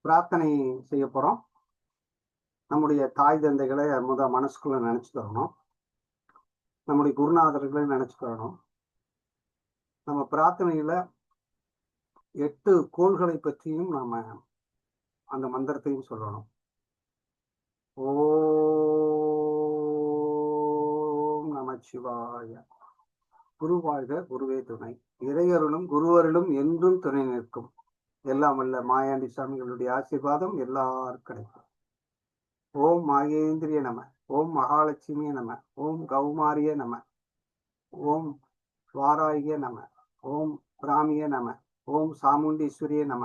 பிரார்த்தனை செய்ய போறோம். நம்முடைய தாய் தந்தைகளை மனசுக்குள்ள நினைச்சுக்கிறணும். நம்முடைய குருநாதர்களை நினைச்சுக்கிறணும். நம்ம பிரார்த்தனையில 8 கோள்களை பற்றியும் நாம அந்த மந்திரத்தையும் சொல்லணும். ஓம் நமச்சிவாய. குரு வாழ்க, குருவே துணை. இறையருளும் குருவருளும் என்றும் துணை நிற்கும். எல்லாம் வல்ல மாயாண்டி சாமிகளுடைய ஆசீர்வாதம் எல்லாருக்கும் கிடைக்கும். ஓம் மாகேந்திரிய நம. ஓம் மகாலட்சுமிய நம. ஓம் கௌமாரிய நம. ஓம் வாராய நம. ஓம் பிராமிய நம. ஓம் சாமுண்டீஸ்வரிய நம.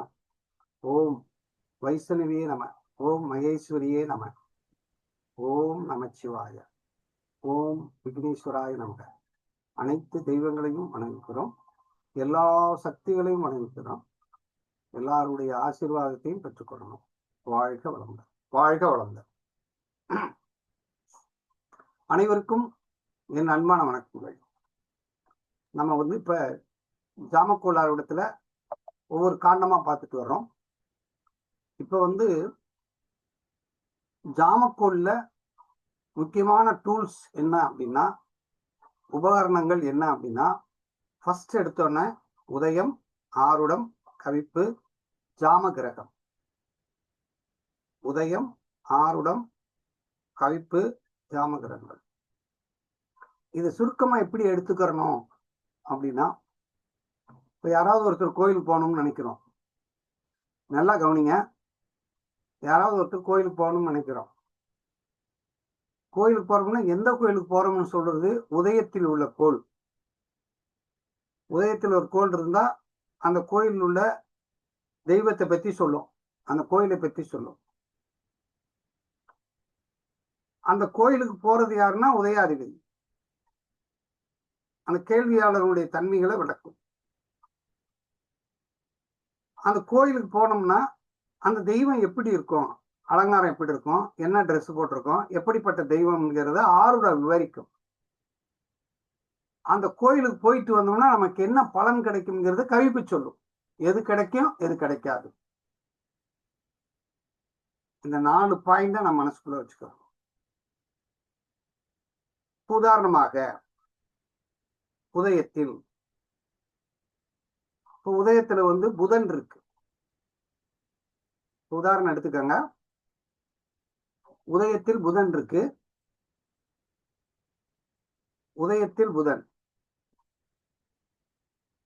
ஓம் வைஷ்ணவியே நம. ஓம் மகேஸ்வரியே நம. ஓம் நமச்சிவாய. ஓம் விக்னேஸ்வராய நமக. அனைத்து தெய்வங்களையும் வணங்குகிறோம். எல்லா சக்திகளையும் வணங்குகிறோம். எல்லாருடைய ஆசீர்வாதத்தையும் பெற்றுக்கொள்ளணும். வாழ்க வளமுடன். வாழ்க வளமுடன். அனைவருக்கும் என் அன்பான வணக்கங்கள். நம்ம இப்ப ஜாமக்கோளாரிடத்துல ஒவ்வொரு காண்டமா பார்த்துட்டு வர்றோம். இப்ப ஜாமக்கோல்ல முக்கியமான டூல்ஸ் என்ன அப்படின்னா, உபகரணங்கள் என்ன அப்படின்னா, ஃபர்ஸ்ட் எடுத்தோன்னே உதயம், ஆருடம், கவிப்பு, ஜாம கிரகம். உதயம், ஆருடம், கவிப்பு, ஜாம கிரகங்கள். இது சுருக்கமா எப்படி எடுத்துக்கிறணும் அப்படின்னா, இப்ப யாராவது ஒருத்தர் கோயிலுக்கு போகணும்னு நினைக்கிறோம். நல்லா கவனிங்க. யாராவது ஒருத்தர் கோயிலுக்கு போகணும்னு நினைக்கிறோம். கோயிலுக்கு போறோம்னா எந்த கோயிலுக்கு போறோம்னு சொல்றது உதயத்தில் உள்ள கோள். உதயத்தில் ஒரு கோள் இருந்தா அந்த கோயிலில் உள்ள தெய்வத்தை பத்தி சொல்லும், அந்த கோயிலை பத்தி சொல்லும். அந்த கோயிலுக்கு போறது யாருன்னா உதயாதிபதி. அந்த கேள்வியாளர்களுடைய தன்மைகளை விளக்கும். அந்த கோயிலுக்கு போனோம்னா அந்த தெய்வம் எப்படி இருக்கும், அலங்காரம் எப்படி இருக்கும், என்ன ட்ரெஸ் போட்டிருக்கோம், எப்படிப்பட்ட தெய்வம்ங்கிறத ஆருட விவரிக்கும். அந்த கோயிலுக்கு போயிட்டு வந்தோம்னா நமக்கு என்ன பலன் கிடைக்கும்ங்கிறத கவிப்பு சொல்லும். எது கிடைக்கும், எது கிடைக்காது. இந்த 4 பாயிண்ட் நம்ம மனசுக்குள்ள வச்சுக்கிறோம். உதாரணமாக உதயத்தில், உதயத்துல புதன் இருக்கு. உதாரணம் எடுத்துக்கோங்க. உதயத்தில் புதன் இருக்கு. உதயத்தில் புதன்.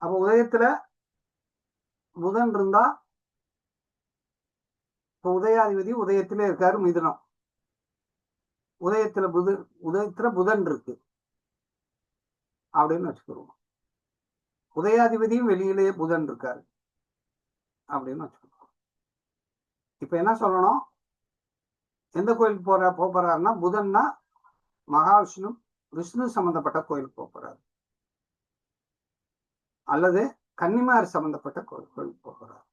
அப்ப உதயத்துல புதன் இருந்தா, இப்ப உதயாதிபதி உதயத்திலே இருக்காரு, மிதுனம். உதயத்துல புதன் இருக்கு அப்படின்னு வச்சுக்கிறோம். உதயாதிபதியும் வெளியிலேயே புதன் இருக்காரு அப்படின்னு வச்சுக்கிறோம். இப்ப என்ன சொல்லணும், எந்த கோயிலுக்கு போறாருன்னா, புதன்னா மகாவிஷ்ணு, விஷ்ணு சம்பந்தப்பட்ட கோயிலுக்கு போறாரு, அல்லது கன்னிமாரி சம்பந்தப்பட்ட கோயிலுக்கு போறாரு,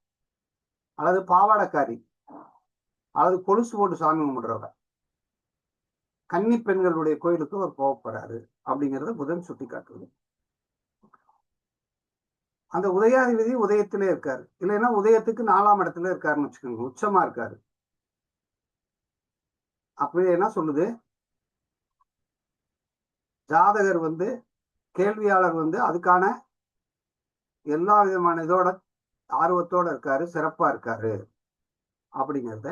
அல்லது பாவாடக்காரி, அல்லது கொலுசு போட்டு சாமி கும்பிடுறவர், கன்னி பெண்களுடைய கோயிலுக்கு அவர் போறாரு அப்படிங்கறத புதன் சுட்டி காட்டுவது. அந்த உதயாதிபதி உதயத்திலே இருக்காரு, இல்லைன்னா உதயத்துக்கு 4ஆம் இடத்துல இருக்காருன்னு வச்சுக்கோங்க, உச்சமா இருக்காரு. அப்பவே என்ன சொல்லுது, ஜாதகர் கேள்வியாளர் அதுக்கான எல்லா விதமான இதோட ஆர்வத்தோட இருக்காரு, சிறப்பா இருக்காரு அப்படிங்கிறத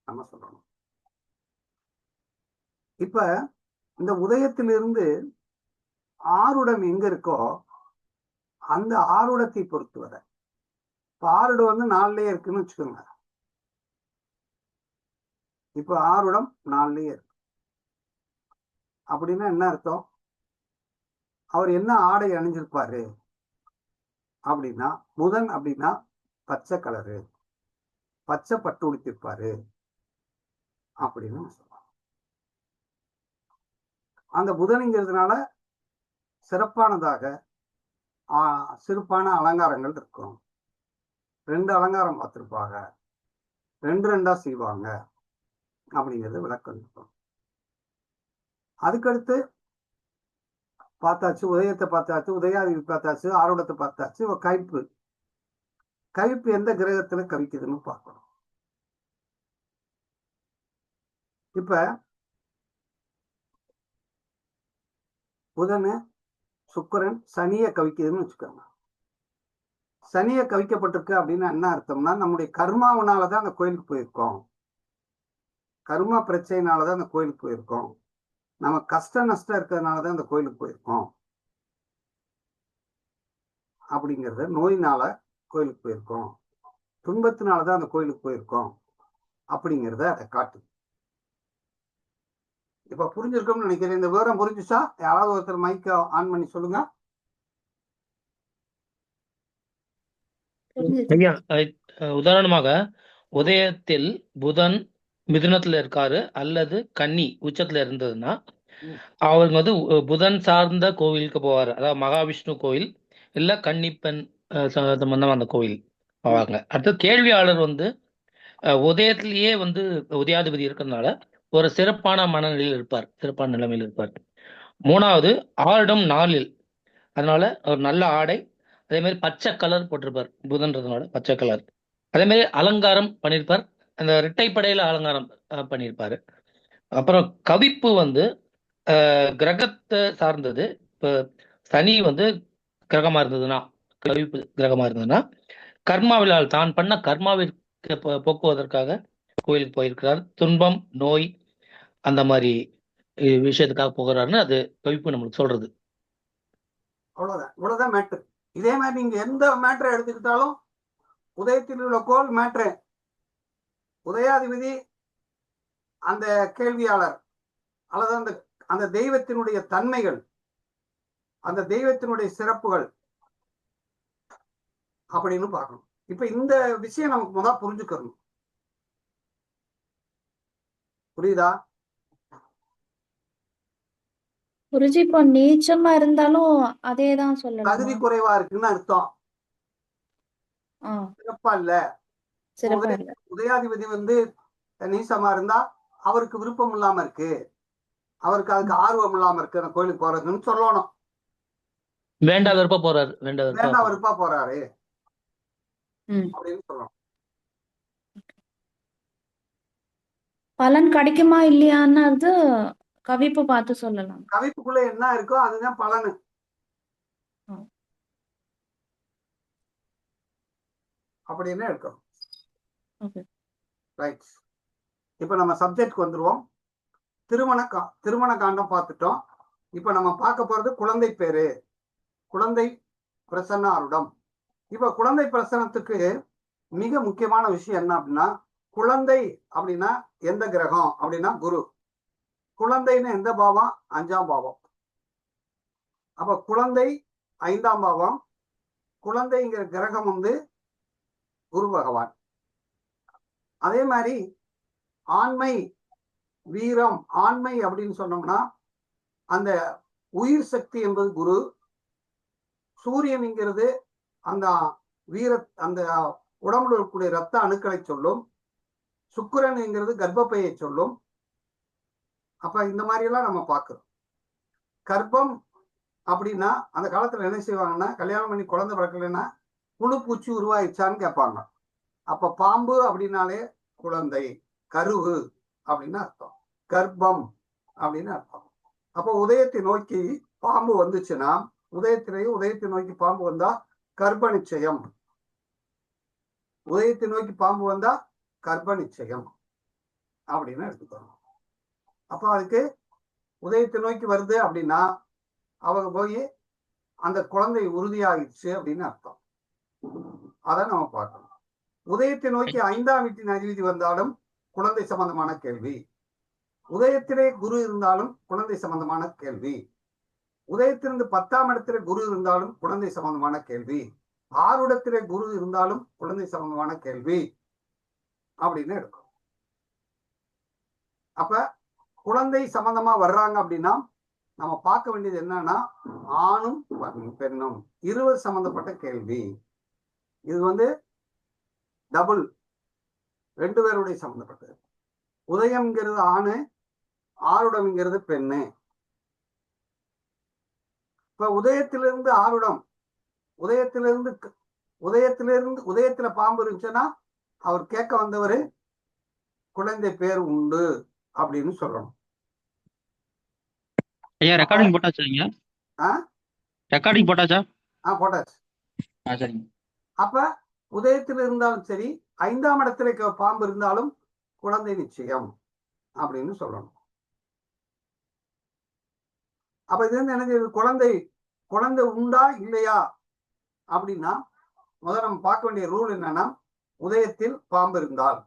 நம்ம சொல்லணும். இப்ப இந்த உதயத்திலிருந்து ஆருடம் எங்க இருக்கோ அந்த ஆருடத்தை பொறுத்து வர, இப்ப ஆருடம் 4லயே இருக்குன்னு வச்சுக்கோங்க. இப்ப ஆருடம் 4லயே இருக்கு அப்படின்னா என்ன அர்த்தம், அவர் என்ன ஆடை அணிஞ்சிருப்பாரு அப்படின்னா, புதன் அப்படின்னா பச்சை கலரு, பச்சை பட்டு உடுத்திருப்பாரு அப்படின்னு சொல்லலாம். அந்த புதனுங்கிறதுனால சிறப்பானதாக சிறப்பான அலங்காரங்கள் இருக்கும். 2 அலங்காரம் பார்த்திருப்பாங்க, 2 செய்வாங்க அப்படிங்கிறது விளக்கம் இருக்கும். அதுக்கடுத்து பார்த்தாச்சு, உதயத்தை பார்த்தாச்சு, உதயாதிபதி பார்த்தாச்சு, ஆருடத்தை பார்த்தாச்சு. கவிப்பு, கவிப்பு எந்த கிரகத்துல கவிக்குதுன்னு பார்க்கணும். இப்ப புதன் சுக்கிரன் சனியை கவிக்குதுன்னு வச்சுக்கோங்க. சனியை கவிக்கப்பட்டிருக்கு அப்படின்னா என்ன அர்த்தம்னா, நம்முடைய கர்மாவனாலதான் அந்த கோயிலுக்கு போயிருக்கோம். கர்மா பிரச்சனைனாலதான் அந்த கோயிலுக்கு போயிருக்கோம். நம்ம கஷ்ட நஷ்டம் இருக்கிறதுனாலதான் அந்த கோயிலுக்கு போயிருக்கோம் அப்படிங்கிறத, நோயினால கோயிலுக்கு போயிருக்கோம், துன்பத்தினாலதான் அந்த கோயிலுக்கு போயிருக்கோம் அப்படிங்கிறத அதை காட்டு. இப்ப புரிஞ்சிருக்கும்னு நினைக்கிறேன். இந்த விவரம் புரிஞ்சுச்சா? யாராவது ஒருத்தர் மைக்க ஆன் பண்ணி சொல்லுங்க. ஐயா, உதாரணமாக உதயத்தில் புதன் மிதுனத்துல இருக்காரு அல்லது கன்னி உச்சத்துல இருந்ததுன்னா அவங்க வந்து புதன் சார்ந்த கோவிலுக்கு போவாரு. அதாவது மகாவிஷ்ணு கோயில் இல்ல கன்னிப்பெண் சம்பந்தமா அந்த கோயில் போவாங்க. அடுத்து கேள்வியாளர் வந்து உதயத்திலேயே வந்து உதயாதிபதி இருக்கிறதுனால ஒரு சிறப்பான மனநிலையில் இருப்பார், சிறப்பான நிலைமையில் இருப்பார். மூணாவது ஆரிடம் நாளில், அதனால ஒரு நல்ல ஆடை, அதே மாதிரி பச்சை கலர் போட்டிருப்பார், புதன்றதுனால பச்சை கலர். அதே மாதிரி அலங்காரம் பண்ணியிருப்பார், அந்த இரட்டைப்படையில அலங்காரம் பண்ணியிருப்பாரு. அப்புறம் கவிப்பு வந்து கிரகத்தை சார்ந்தது. இப்போ சனி வந்து கிரகமா இருந்ததுன்னா, கவிப்பு கிரகமா இருந்ததுன்னா கர்மாவிலால் தான் பண்ண கர்மாவிற்கு போக்குவதற்காக கோயிலுக்கு போயிருக்கிறார். துன்பம், நோய், அந்த மாதிரி விஷயத்துக்காக போகிறாருன்னு அது கவிப்பு நம்மளுக்கு சொல்றது. அவ்வளவுதான், இவ்வளவுதான் மேட்ரு. இதே மாதிரி நீங்க எந்த மேட்டரை எடுத்துக்கிட்டாலும் உதயத்தில் உள்ள கோள் மேட்ரு, உதயாதிபதி, அந்த கேள்வியாளர் அல்லது அந்த அந்த தெய்வத்தினுடைய தன்மைகள், அந்த தெய்வத்தினுடைய சிறப்புகள் அப்படின்னு பார்க்கணும். இப்ப இந்த விஷயம் நமக்கு முதல் புரிஞ்சுக்கணும். புரியுதா? குருஜி, இப்போ நீச்சமா இருந்தாலும் அதேதான் தகுதி சொல்லலாமா? குறைவா இருக்குன்னு அர்த்தம், ஆ, சிறப்பா இல்ல. சிறப்பா இல்ல. உதயாதிபதி வந்து நீசமா இருந்தா அவருக்கு விருப்பம் இல்லாம இருக்கு, அவருக்கு அதுக்கு ஆர்வம் இல்லாம இருக்கு அந்த கோயிலுக்கு போறதுன்னு சொல்லணும். வேண்டா வெறுப்பா போறாரு, வேண்டா வேண்டாம் வெறுப்பா போறாரு ம். அப்படின்னு சொல்லணும். பலன் கிடைக்குமா இல்லையான்னு அது கவிப்பு பார்த்து சொல்லலாம். கவிப்புக்குள்ள என்ன இருக்கோ அதுதான் பலனு. அப்படின்னு இருக்கும். ரைட். இப்ப நம்ம சப்ஜெக்ட்க்கு வந்துருவோம். திருமண காண்டம் பார்த்துட்டோம். இப்ப நம்ம பார்க்க போறது குழந்தை பேரு, குழந்தை பிரசன்ன ஆருடம். இப்ப குழந்தை பிரசனத்துக்கு மிக முக்கியமான விஷயம் என்ன அப்படின்னா, குழந்தை அப்படின்னா எந்த கிரகம் அப்படின்னா குரு. குழந்தைன்னு எந்த பாவம்? 5ஆம் பாவம். அப்ப குழந்தை 5ஆம் பாவம். குழந்தைங்கிற கிரகம் வந்து குரு பகவான். அதே மாதிரி ஆண்மை, வீரம், ஆண்மை அப்படின்னு சொன்னோம்னா அந்த உயிர் சக்தி என்பது குரு. சூரியன்ங்கிறது அந்த வீர, அந்த உடம்புல இருக்கக்கூடிய ரத்த அணுக்களை சொல்லும். சுக்கிரன்ங்கிறது கர்ப்பப்பையை சொல்லும். அப்ப இந்த மாதிரி எல்லாம் நம்ம பார்க்கிறோம். கர்ப்பம் அப்படின்னா அந்த காலத்துல என்ன செய்வாங்கன்னா, கல்யாணம் பண்ணி குழந்தை பிறக்கலைன்னா புழு பூச்சி உருவாயிடுச்சான்னு கேட்பாங்க. அப்ப பாம்பு அப்படின்னாலே குழந்தை, கருவு அப்படின்னு அர்த்தம், கர்ப்பம் அப்படின்னு அர்த்தம். அப்போ உதயத்தை நோக்கி பாம்பு வந்துச்சுன்னா, உதயத்தை நோக்கி பாம்பு வந்தா கர்ப்ப நிச்சயம். உதயத்தை நோக்கி பாம்பு வந்தா கர்ப்ப நிச்சயம் அப்படின்னு எடுத்துக்கணும். அப்ப அதுக்கு உதயத்தை நோக்கி வருது அப்படின்னா அவங்க போய் அந்த குழந்தை உறுதியாகிடுச்சு அப்படின்னு அர்த்தம். அதை நம்ம பார்க்கணும். உதயத்தை நோக்கி 5ஆம் வீட்டின் அதிபதி வந்தாலும் குழந்தை சம்பந்தமான கேள்வி. உதயத்திலே குரு இருந்தாலும் குழந்தை சம்பந்தமான கேள்வி. உதயத்திலிருந்து 10ஆம் இடத்திலே குரு இருந்தாலும் குழந்தை சம்பந்தமான கேள்வி. 6 குரு இருந்தாலும் குழந்தை சம்பந்தமான கேள்வி அப்படின்னு இருக்கும். அப்ப குழந்தை சம்பந்தமா வர்றாங்க அப்படின்னா நம்ம பார்க்க வேண்டியது என்னன்னா, ஆணும் பெண்ணும் இருவர் சம்பந்தப்பட்ட கேள்வி. இது வந்து டபுள், 2 பேருடைய சம்பந்தப்பட்டது. உதயம்ங்கிறது ஆணு, ஆருடம்ங்கிறது பெண்ணு. இப்ப உதயத்திலிருந்து ஆருடம், உதயத்துல பாம்பு இருந்துச்சுன்னா அவர் கேட்க வந்தவரு குழந்தை பேர் உண்டு அப்படின்னு சொல்லணும். ஐயா அப்ப ரெக்கார்டிங் போட்டாச்சா ஐயா? ஆ ரெக்கார்டிங் போட்டாச்சா? போட்டாச்சு. சரிங்க. அப்ப உதயத்தில் இருந்தாலும் சரி, 5ஆம் இடத்துல பாம்பு இருந்தாலும் குழந்தை நிச்சயம் அப்படின்னு சொல்லணும். அப்ப இது வந்து எனக்கு குழந்தை உண்டா இல்லையா அப்படின்னா, முதல்ல நம்ம பார்க்க வேண்டிய ரூல் என்னன்னா, உதயத்தில் பாம்பு இருந்தால்,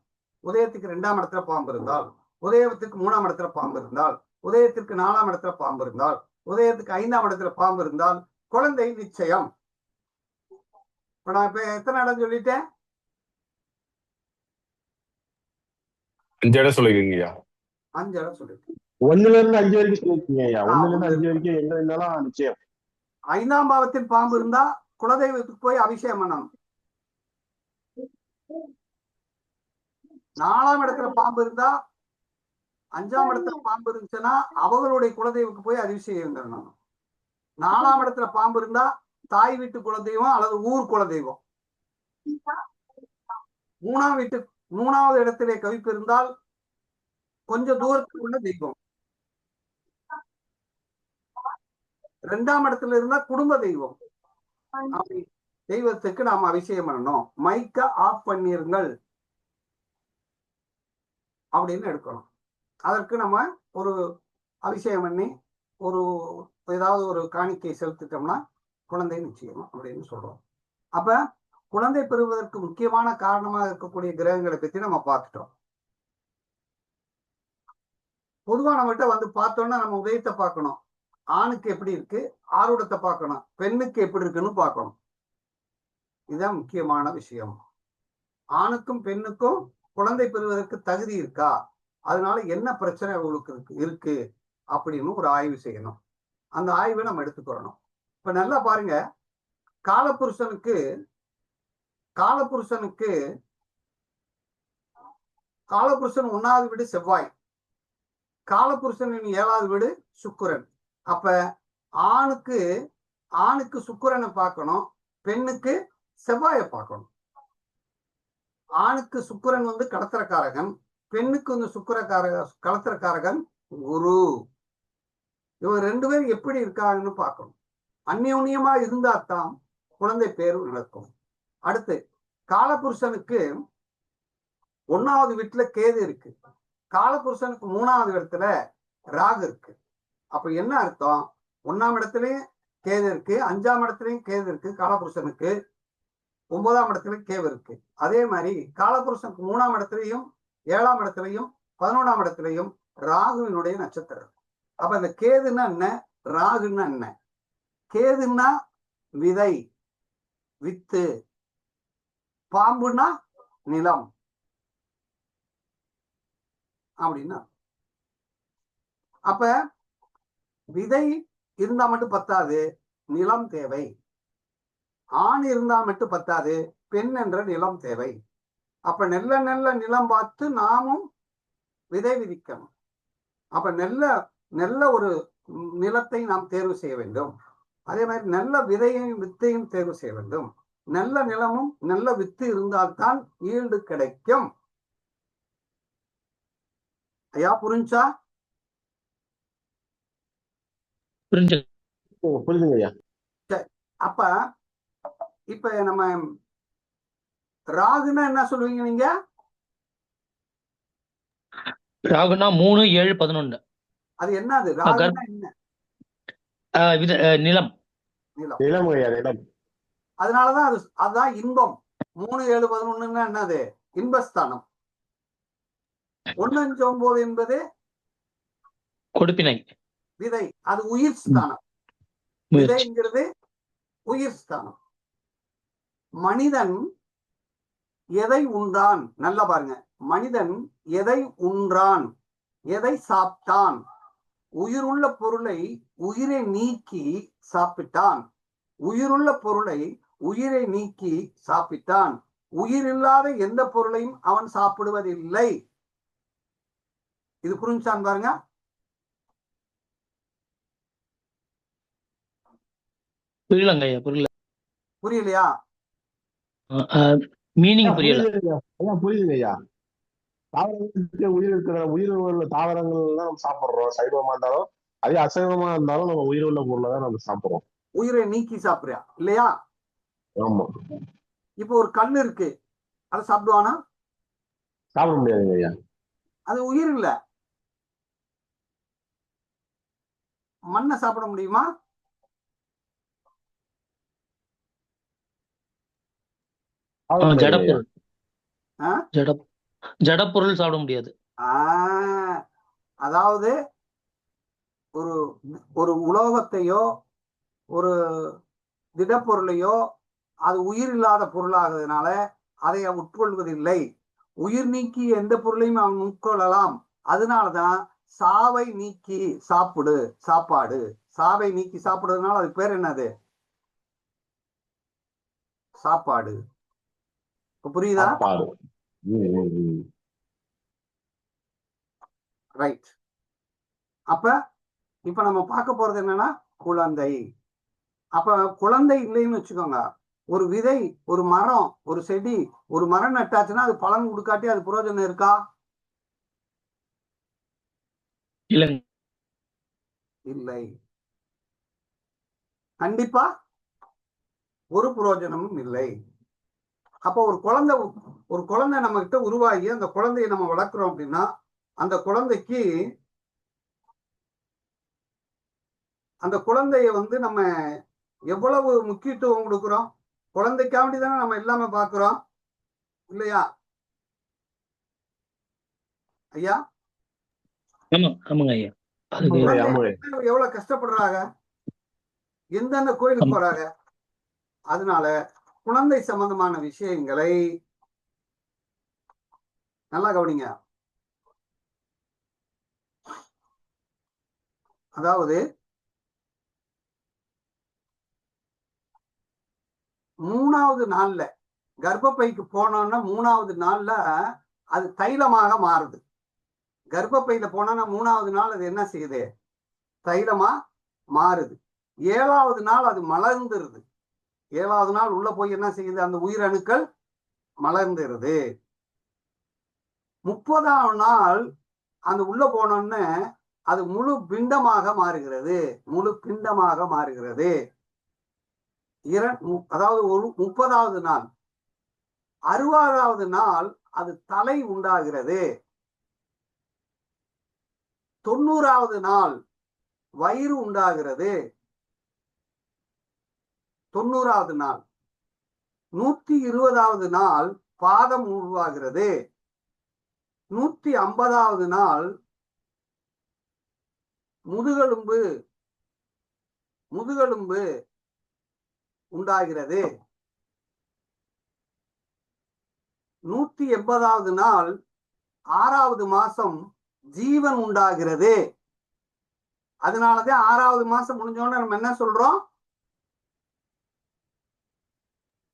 உதயத்துக்கு 2ஆம் இடத்துல பாம்பு இருந்தால், உதயத்துக்கு 3ஆம் இடத்துல பாம்பு இருந்தால், உதயத்திற்கு 4ஆம் இடத்துல பாம்பு இருந்தால், உதயத்துக்கு 5ஆம் இடத்துல பாம்பு இருந்தால் குழந்தை நிச்சயம். இப்ப நான் எத்தனை இடம் சொல்லிட்டேன்? 5 இடம் சொல்லிருக்கீங்கய்யா. 5 இடம் சொல்லிட்டேன். 1ல இருந்து 5 வரைக்கும் சொல்லிருக்கீங்க ஐயா. 1ல இருந்து 5 1 வரைக்கும் எங்க இருந்தாலும் நிச்சயம். 5ஆம் பாவத்தில் பாம்பு இருந்தா குலதெய்வத்துக்கு போய் அபிஷேகம் பண்ணணும். 4ஆம் இடத்துல பாம்பு இருந்தா, 5ஆம் இடத்துல பாம்பு இருந்துச்சுன்னா அவங்களுடைய குலதெய்வத்துக்கு போய் அபிஷேகம் பண்ணணும். 4ஆம் இடத்துல பாம்பு இருந்தா தாய் வீட்டு குலதெய்வம் அல்லது ஊர் குலதெய்வம். 3வது இடத்திலே கவிப்பு இருந்தால் கொஞ்சம் தூரத்துக்கு உள்ள தெய்வம். 2ஆம் இடத்துல இருந்தா குடும்ப தெய்வம். அப்படி தெய்வத்துக்கு நாம அபிஷேகம் பண்ணணும். மைக்க ஆஃப் பண்ணிருங்கள் அப்படின்னு எடுக்கணும். அதற்கு நம்ம ஒரு அபிஷேகம் பண்ணி ஏதாவது ஒரு காணிக்கை செலுத்திட்டோம்னா குழந்தை நிச்சயம் அப்படின்னு சொல்றோம். அப்ப குழந்தை பெறுவதற்கு முக்கியமான காரணமாக இருக்கக்கூடிய கிரகங்களை பத்தி நம்ம பார்த்துட்டோம். பொதுவா நம்மகிட்ட வந்து பார்த்தோம்னா நம்ம உதயத்தை பார்க்கணும். ஆணுக்கு எப்படி இருக்கு, ஆருடத்தை பார்க்கணும், பெண்ணுக்கு எப்படி இருக்குன்னு பார்க்கணும். இதுதான் முக்கியமான விஷயம். ஆணுக்கும் பெண்ணுக்கும் குழந்தை பெறுவதற்கு தகுதி இருக்கா, அதனால என்ன பிரச்சனை அவங்களுக்கு இருக்கு அப்படின்னு ஒரு ஆய்வு செய்யணும். அந்த ஆய்வை நம்ம எடுத்துக்கிறோம். இப்ப நல்லா பாருங்க, காலபுருஷனுக்கு 1வது வீடு செவ்வாய், காலபுருஷனின் 7வது வீடு சுக்கிரன். அப்ப ஆணுக்கு சுக்கிரனை பார்க்கணும், பெண்ணுக்கு செவ்வாயை பார்க்கணும். ஆணுக்கு சுக்கிரன் வந்து கடத்திரக்காரகன், பெண்ணுக்கு வந்து கடத்திரக்காரகன் குரு. இவங்க 2 பேரும் எப்படி இருக்காங்கன்னு பார்க்கணும். அந்யோன்யமா இருந்தா தான் குழந்தை பேரு நடக்கும். அடுத்து காலபுருஷனுக்கு 1வது வீட்டுல கேது இருக்கு, காலபுருஷனுக்கு 3வது இடத்துல ராகு இருக்கு. அப்ப என்ன அர்த்தம்? 1ஆம் இடத்துலயும் கேது இருக்கு, 5ஆம் இடத்துலயும் கேது இருக்கு காலபுருஷனுக்கு, 9ஆம் இடத்துலயும் கேது இருக்கு. அதே மாதிரி காலபுருஷனுக்கு 3ஆம் இடத்துலயும் 7ஆம் இடத்துலயும் 11ஆம் இடத்துலயும் ராகுவினுடைய நட்சத்திரம். அப்ப இந்த கேதுன்னா என்ன, ராகுன்னா என்ன? கேதுன்னா விதை, வித்து, பாம்புன்னா நிலம் அப்படின்னா. அப்ப விதை இருந்தா மட்டும் பத்தாது, நிலம் தேவை. ஆண் இருந்தா மட்டும் பத்தாது, பெண் என்ற நிலம் தேவை. அப்ப நல்ல நிலம் பார்த்து நாமும் விதை விதிக்கணும். அப்ப நல்ல ஒரு நிலத்தை நாம் தேர்வு செய்ய வேண்டும். அதே மாதிரி நல்ல வித்தையும் தேர்வு செய்ய வேண்டும். நல்ல நிலமும் நல்ல வித்து இருந்தால்தான் ஈல்டு கிடைக்கும். ஐயா புரிஞ்சா? புரிஞ்சுங்க ஐயா. அப்ப இப்ப நம்ம ராகுனா என்ன சொல்லுவீங்க நீங்க? ராகுனா 3, 7, 11. அது என்னது? ராகுனா என்ன? நிலம். நிலம் ஐயா, நிலம். அதனாலதான் அதுதான் இன்பம். 3, 7, 11 என்னது? இன்பஸ்தானம். 1, 5, 9 என்பது கொடுப்பினை, விதை. அது உயிர் ஸ்தானம். விதைங்கிறது உயிர் ஸ்தானம். மனிதன் எதை உண்டான்? நல்லா பாருங்க, மனிதன் எதை உண்டான், எதை சாப்பிட்டான்? உயிருள்ள பொருளை உயிரை நீக்கி சாப்பிட்டான். உயிருள்ள பொருளை உயிரை நீக்கி சாப்பிட்டான். உயிரில்லாத எந்த பொருளையும் அவன் சாப்பிடுவதில்லை. இது புரிஞ்சான் பாருங்க. புரியலங்க ஐயா, புரியலையா? மீனிங் புரியல. புரியுதுங்க ஐயா. தாவரங்களுக்கு உயிர் இருக்கிற உயிர் உள்ள தாவரங்கள் தான் நம்ம சாப்பிடுறோம். சைவமா இருந்தாலும் அதே அசைவமா இருந்தாலும் நம்ம உயிர் உள்ள பொருளை தான் நம்ம சாப்பிடுறோம். உயிரை நீக்கி சாப்பிடுறியா இல்லையா? ஆமா, இப்போ ஒரு கல் இருக்கு, அதை சாப்பிடுவானா? சாப்பிட முடியாதுங்க ஐயா. அது உயிர் இல்ல. மண்ணை சாப்பிட முடியுமா? சாப்பிட முடியாதுங்க ஐயா. ஜடப்பொருள் ஆ? ஜடப்பொருள் சாப்பிட முடியாது. அதாவது ஒரு ஒரு உலோகத்தையோ ஒரு திடப்பொருளையோ அது உயிர் இல்லாத பொருளாகிறதுனால அதை உட்கொள்வதில்லை. உயிர் நீக்கி எந்த பொருளையும் அவன் உட்கொள்ளலாம். அதனாலதான் சாவை நீக்கி சாப்பாடு. சாவை நீக்கி சாப்பிடுறதுனால அது பேர் என்னது? சாப்பாடு. புரியுதா? ரைட். இப்ப நம்ம பார்க்க போறது என்னன்னா குழந்தை. அப்ப குழந்தை இல்லைன்னு வச்சுக்கோங்க, ஒரு விதை, ஒரு மரம், ஒரு செடி, ஒரு மரம் நட்டாச்சுன்னா அது பலன் கொடுக்காட்டி அது பிரயோஜனம் இருக்கா? இல்லை, கண்டிப்பா ஒரு பிரயோஜனமும் இல்லை. அப்போ ஒரு குழந்தை நம்ம கிட்ட உருவாகி அந்த குழந்தையை நம்ம வளர்க்குறோம் அப்படின்னா அந்த குழந்தைய நம்ம எவ்வளவு முக்கியத்துவம் கொடுக்குறோம்? குழந்தைக்காண்டி தானே நம்ம எல்லாமே பார்க்கிறோம் இல்லையா ஐயா? எவ்வளவு கஷ்டப்படுறாங்க, எந்தெந்த கோயிலுக்கு போறாங்க. அதனால குழந்தை சம்பந்தமான விஷயங்களை நல்லா கவனிங்க. அதாவது 3வது நாள்ல கர்ப்பப்பைக்கு போனோம்னா 3வது நாள்ல அது தைலமாக மாறுது. கர்ப்பப்பையில போனோம்னா 3வது நாள் அது என்ன செய்யுது? தைலமா மாறுது. 7வது நாள் அது மலர்ந்துருது. 7வது நாள் உள்ள போய் என்ன செய்யுது? அந்த உயிரணுக்கள் மலர்ந்துருது. 30வது நாள் அந்த உள்ள போனோன்னு அது முழு பிண்டமாக மாறுகிறது. அதாவது 30வது நாள். 60வது நாள் அது தலை உண்டாகிறது. 90வது நாள் வயிறு உண்டாகிறது. 90வது நாள். 120வது நாள் பாதம் உருவாகிறது. 150வது நாள் முதுகெலும்பு உண்டாகிறது. 180வது நாள் 6வது மாசம் ஜீவன் உண்டாகிறது. அதனாலதான் 6வது மாசம் முடிஞ்சோன்னு நம்ம என்ன சொல்றோம்?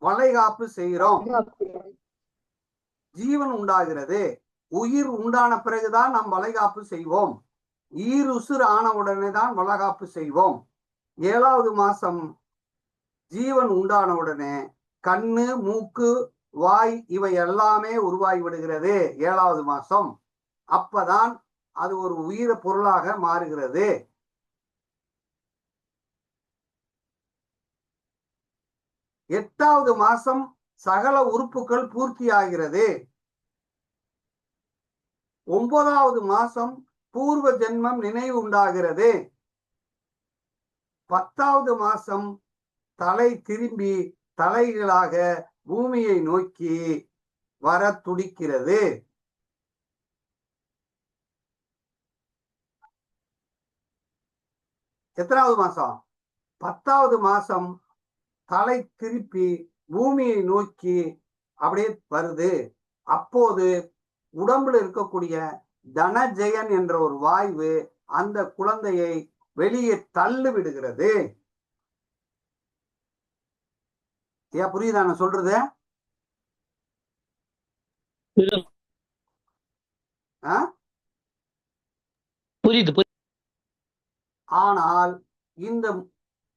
வளைகாப்பு செய்கிறோம். ஜீவன் உண்டாகிறது. உயிர் உண்டான பிறகுதான் நாம் வளைகாப்பு செய்வோம். ஈருசுர் ஆன உடனே தான் வளைகாப்பு செய்வோம். 7வது மாசம் ஜீவன் உண்டான உடனே கண்ணு, மூக்கு, வாய் இவை எல்லாமே உருவாகி விடுகிறது. 7வது மாசம். அப்பதான் அது ஒரு உயிர பொருளாக மாறுகிறது. 8வது மாசம் சகல உறுப்புகள் பூர்த்தியாகிறது. 9வது மாசம் பூர்வ ஜென்மம் நினைவு உண்டாகிறது. 10வது மாசம் தலை திரும்பி தலைகளாக பூமியை நோக்கி வர துடிக்கிறது. எத்தனாவது மாசம்? 10வது மாசம் தலை திருப்பி பூமியை நோக்கி அப்படியே வருது. அப்போது உடம்புல இருக்கக்கூடிய தனஜெயன் என்ற ஒரு வாய்வு அந்த குழந்தையை வெளியே தள்ளி விடுகிறது. ஏன் புரியுதா நான் சொல்றது? புரியுது. ஆனால் இந்த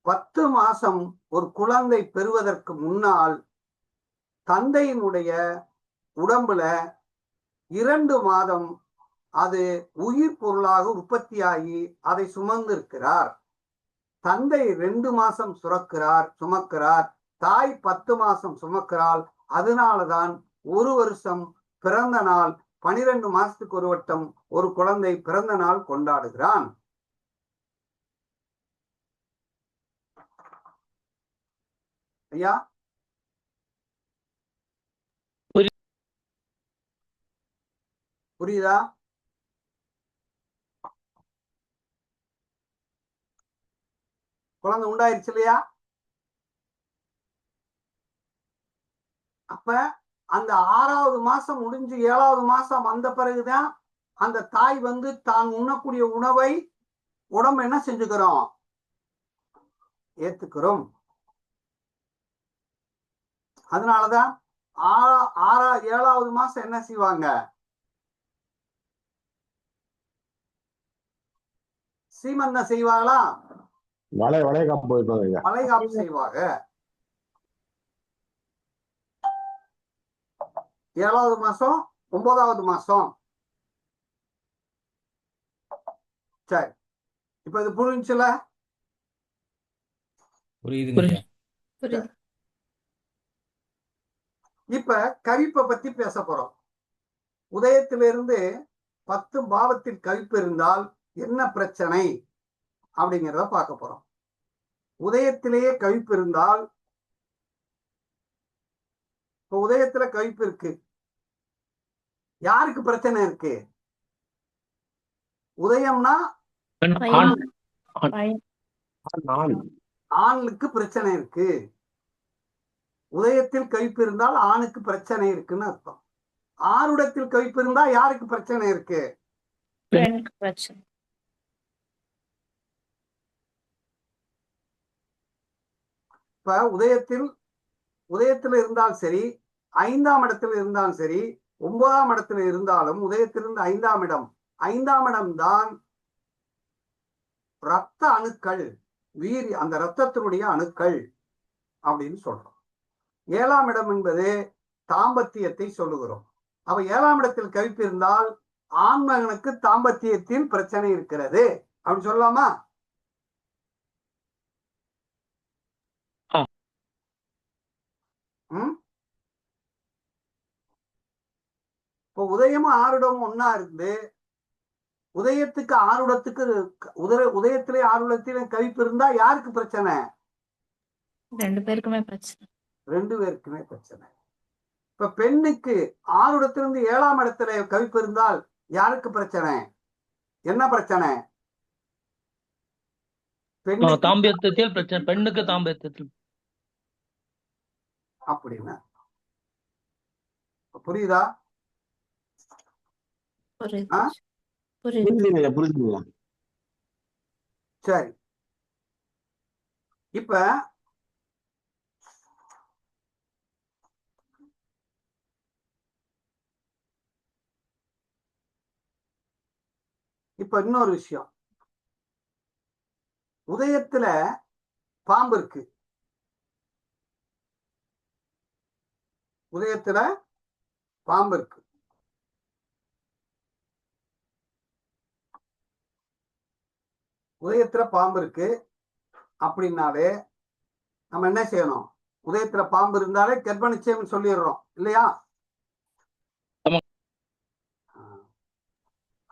10 மாசம் ஒரு குழந்தை பெறுவதற்கு முன்னால் தந்தையினுடைய உடம்புல 2 மாதம் அது உயிர் பொருளாக உற்பத்தியாகி அதை சுமந்திருக்கிறார். தந்தை 2 மாசம் சுமக்கிறார். தாய் 10 மாசம் சுமக்கிறாள். அதனாலதான் 1 வருஷம் பிறந்த நாள், 12 மாசத்துக்கு ஒரு வட்டம் ஒரு குழந்தை பிறந்த நாள் கொண்டாடுகிறான். ஐயா, புரியுதா? குழந்தை உண்டாயிருச்சு இல்லையா? அப்ப அந்த 6வது மாசம் முடிஞ்சு 7வது மாசம் வந்த பிறகுதான் அந்த தாய் தான் உண்ணக்கூடிய உணவை உடம்பு என்ன செஞ்சுக்கிறோம்? ஏத்துக்கிறோம். அதனாலதான் 7வது மாசம் என்ன செய்வாங்க? சீமந்தம் செய்வாங்களா? வளைகாப்பு செய்வாங்க. 7வது மாசம் 9வது மாசம். சரி, இப்ப இது புரிஞ்சுல? புரியுது. இப்ப கவிப்பை பத்தி பேச போறோம். உதயத்திலிருந்து 10 பாவத்தில் கவிப்பு இருந்தால் என்ன பிரச்சனை அப்படிங்கிறத பார்க்க போறோம். உதயத்திலேயே கவிப்பு இருந்தால், இப்ப உதயத்துல கவிப்பு இருக்கு, யாருக்கு பிரச்சனை இருக்கு? உதயம்னா ஆணுக்கு பிரச்சனை இருக்கு. உதயத்தில் கவிப்பு இருந்தால் ஆணுக்கு பிரச்சனை இருக்குன்னு அர்த்தம். ஆருடத்தில் கவிப்பு இருந்தா யாருக்கு பிரச்சனை இருக்கு? இப்ப உதயத்தில் இருந்தால் சரி, 5ஆம் இடத்துல இருந்தாலும் சரி, 9ஆம் இடத்துல இருந்தாலும் உதயத்திலிருந்து 5ஆம் இடம், 5ஆம் இடம் தான் ரத்த அணுக்கள், அந்த ரத்தத்தினுடைய அணுக்கள் அப்படின்னு சொல்றோம். 7ஆம் இடம் என்பது தாம்பத்தியத்தை சொல்லுகிறோம். அப்ப 7ஆம் இடத்தில் கவிப்பு இருந்தால் ஆண்மகனுக்கு தாம்பத்தியத்தில் பிரச்சனை இருக்கிறது அப்படின்னு சொல்லலாமா? இப்போ உதயமும் ஆருடமும் ஒன்னா இருந்து, உதயத்துக்கு ஆருடத்துக்கு உதயத்திலே ஆருடத்திலே கவிப்பு இருந்தா யாருக்கு பிரச்சனை? 2 பேருக்குமே பிரச்சனை. 2 பேருக்குமே பிரச்சனை. இப்ப பெண்ணுக்கு ஆருடத்திலிருந்து 7ஆம் இடத்துல கவிப்பு இருந்தால் யாருக்கு பிரச்சனை? என்ன பிரச்சனை? தாம்பத்தியத்தில் பிரச்சனை, பெண்ணுக்கு தாம்பத்தியத்தில். அப்படின்னா புரியுதா? சரி, இப்ப இன்னொரு விஷயம். உதயத்துல பாம்பு இருக்கு. உதயத்துல பாம்பு இருக்கு. உதயத்துல பாம்பு இருக்கு அப்படின்னாலே நம்ம என்ன செய்யணும்? உதயத்துல பாம்பு இருந்தாலே கர்ப்ப நிச்சயம் சொல்லிடுறோம் இல்லையா?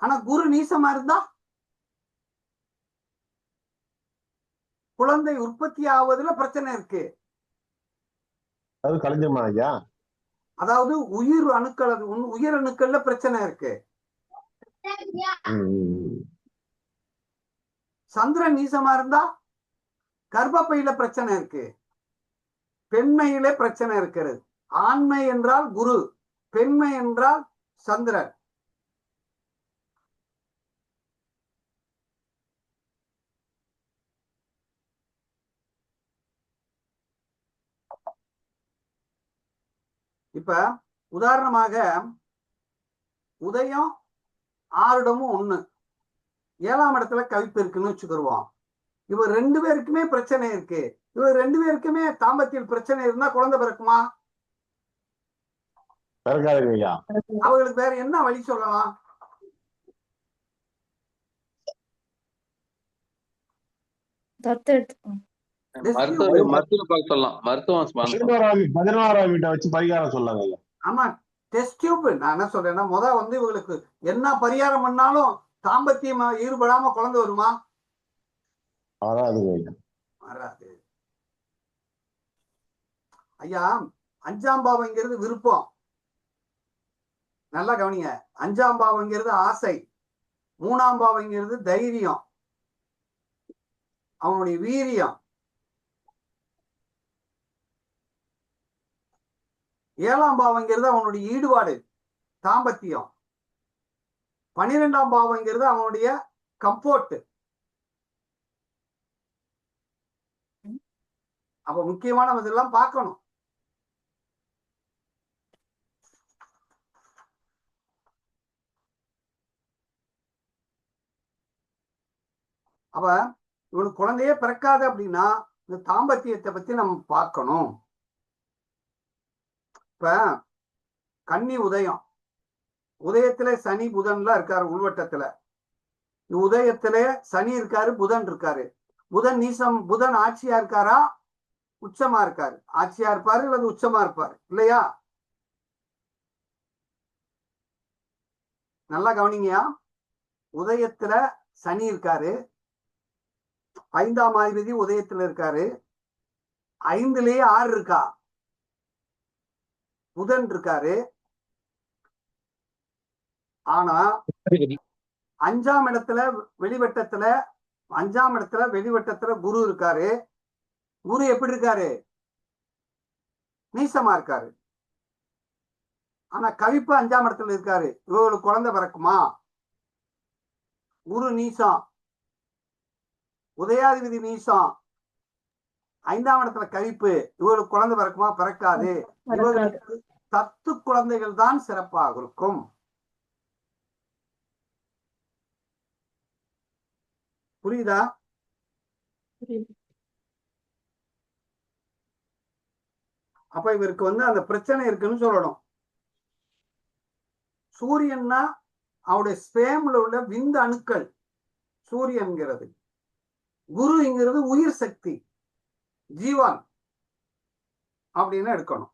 ஆனா குரு நீசமா இருந்தா குழந்தை உற்பத்தி ஆவதுல பிரச்சனை இருக்கு. அதாவது உயிர் அணுக்கள்ல பிரச்சனை இருக்கு. சந்திரன் நீசமா இருந்தா கர்ப்பப்பையில பிரச்சனை இருக்கு. பெண்மையிலே பிரச்சனை இருக்கிறது. ஆண்மை என்றால் குரு, பெண்மை என்றால் சந்திரன். இப்ப உதாரணமாக உதயம் ஆருடமும் 1, 7ஆம் இடத்துல கவிப்பு இருக்குன்னு வச்சுக்கிடுவோம். இவர் 2 பேருக்குமே பிரச்சனை இருக்கு. இவர் 2 பேருக்குமே தாம்பத்தியில் பிரச்சனை இருந்தா குழந்தை பிறக்குமா? பிறக்காதுங்க ஐயா. அவங்களுக்கு வேற என்ன வழி சொல்லலாம்? தத்து எடுத்துக்கோங்க. மருத்துவ பார்க்க சொல்லலாம். மருத்துவம் 11ஆம் வீட்டை வச்சு பரிகாரம் சொல்லாங்க ஐயா. ஆமா, டெஸ்ட் டியூப். நான் என்ன சொல்றேன்னா, வந்து இவங்களுக்கு என்ன பரிகாரம் பண்ணாலும் தாம்பத்தியம் ஈடுபடாம குழந்தை வருமா? வராதுங்க ஐயா. வராது. ஐயா, 5ஆம் பாவங்கிறது விருப்பம். நல்லா கவனிங்க. 5ஆம் பாவங்கிறது ஆசை. 3ஆம் பாவங்கிறது தைரியம், அவனுடைய வீரியம். 7ஆம் பாவங்கிறது அவனுடைய ஈடுபாடு, தாம்பத்தியம். 12ஆம் பாவங்கிறது அவனுடைய கம்ஃபோர்ட். அப்ப முக்கியமான இதெல்லாம் பார்க்கணும். அப்ப இவனுக்கு குழந்தையே பிறக்காது அப்படின்னா இந்த தாம்பத்தியத்தை பத்தி நம்ம பார்க்கணும். இப்ப கன்னி உதயம், உதயத்திலே சனி புதன்லாம் இருக்காரு உள்வட்டத்துல. உதயத்திலே சனி இருக்காரு, புதன் இருக்காரு. புதன் நீசம், புதன் ஆட்சியா இருக்காரா உச்சமா இருக்காரு? ஆட்சியா இருப்பாரு அல்லது உச்சமா இருப்பாரு இல்லையா? நல்லா கவனிங்கயா. உதயத்துல சனி இருக்காரு, 5ஆம் அதிபதி உதயத்துல இருக்காரு. 5லயே 6 இருக்கா, புதன் இருக்காரு. ஆனா 5ஆம் இடத்துல வெளிவட்டத்துல 5ஆம் இடத்துல வெளிவட்டத்துல குரு இருக்காரு. குரு எப்படி இருக்காரு? நீசமா இருக்காரு. ஆனா கவிப்பு 5ஆம் இடத்துல இருக்காரு. இவங்களுக்கு குழந்தை பிறக்குமா? குரு நீசம், உதயாதிபதி நீசம், 5ஆம் இடத்துல கவிப்பு. இவங்களுக்கு குழந்தை பிறக்குமா? பிறக்காது. இவர்களுக்கு தத்து குழந்தைகள் தான் சிறப்பாக இருக்கும். புரியுதா? அப்ப இவருக்கு அந்த பிரச்சனை இருக்குன்னு சொல்லணும். சூரியன்னா அவருடைய ஸ்பேம்ல உள்ள விந்து அணுக்கள் சூரியன்கிறது. குருங்கிறது உயிர் சக்தி, ஜீவன் அப்படின்னு எடுக்கணும்.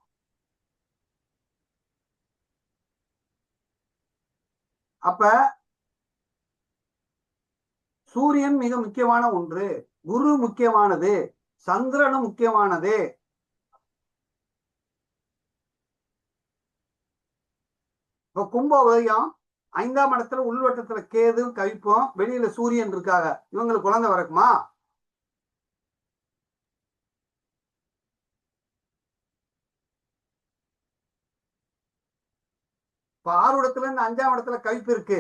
அப்ப சூரியன் மிக முக்கியமான ஒன்று, குரு முக்கியமானது, சந்திரனும் முக்கியமானது. இப்ப கும்ப உதயம் 5ஆம் இடத்துல உள்வட்டத்துல கேது கவிப்போம், வெளியில சூரியன் இருக்காங்க. இவங்களுக்கு குழந்தை பிறக்குமா? இப்ப 6 இடத்துல இருந்து 5ஆம் இடத்துல கவிப்பு இருக்கு,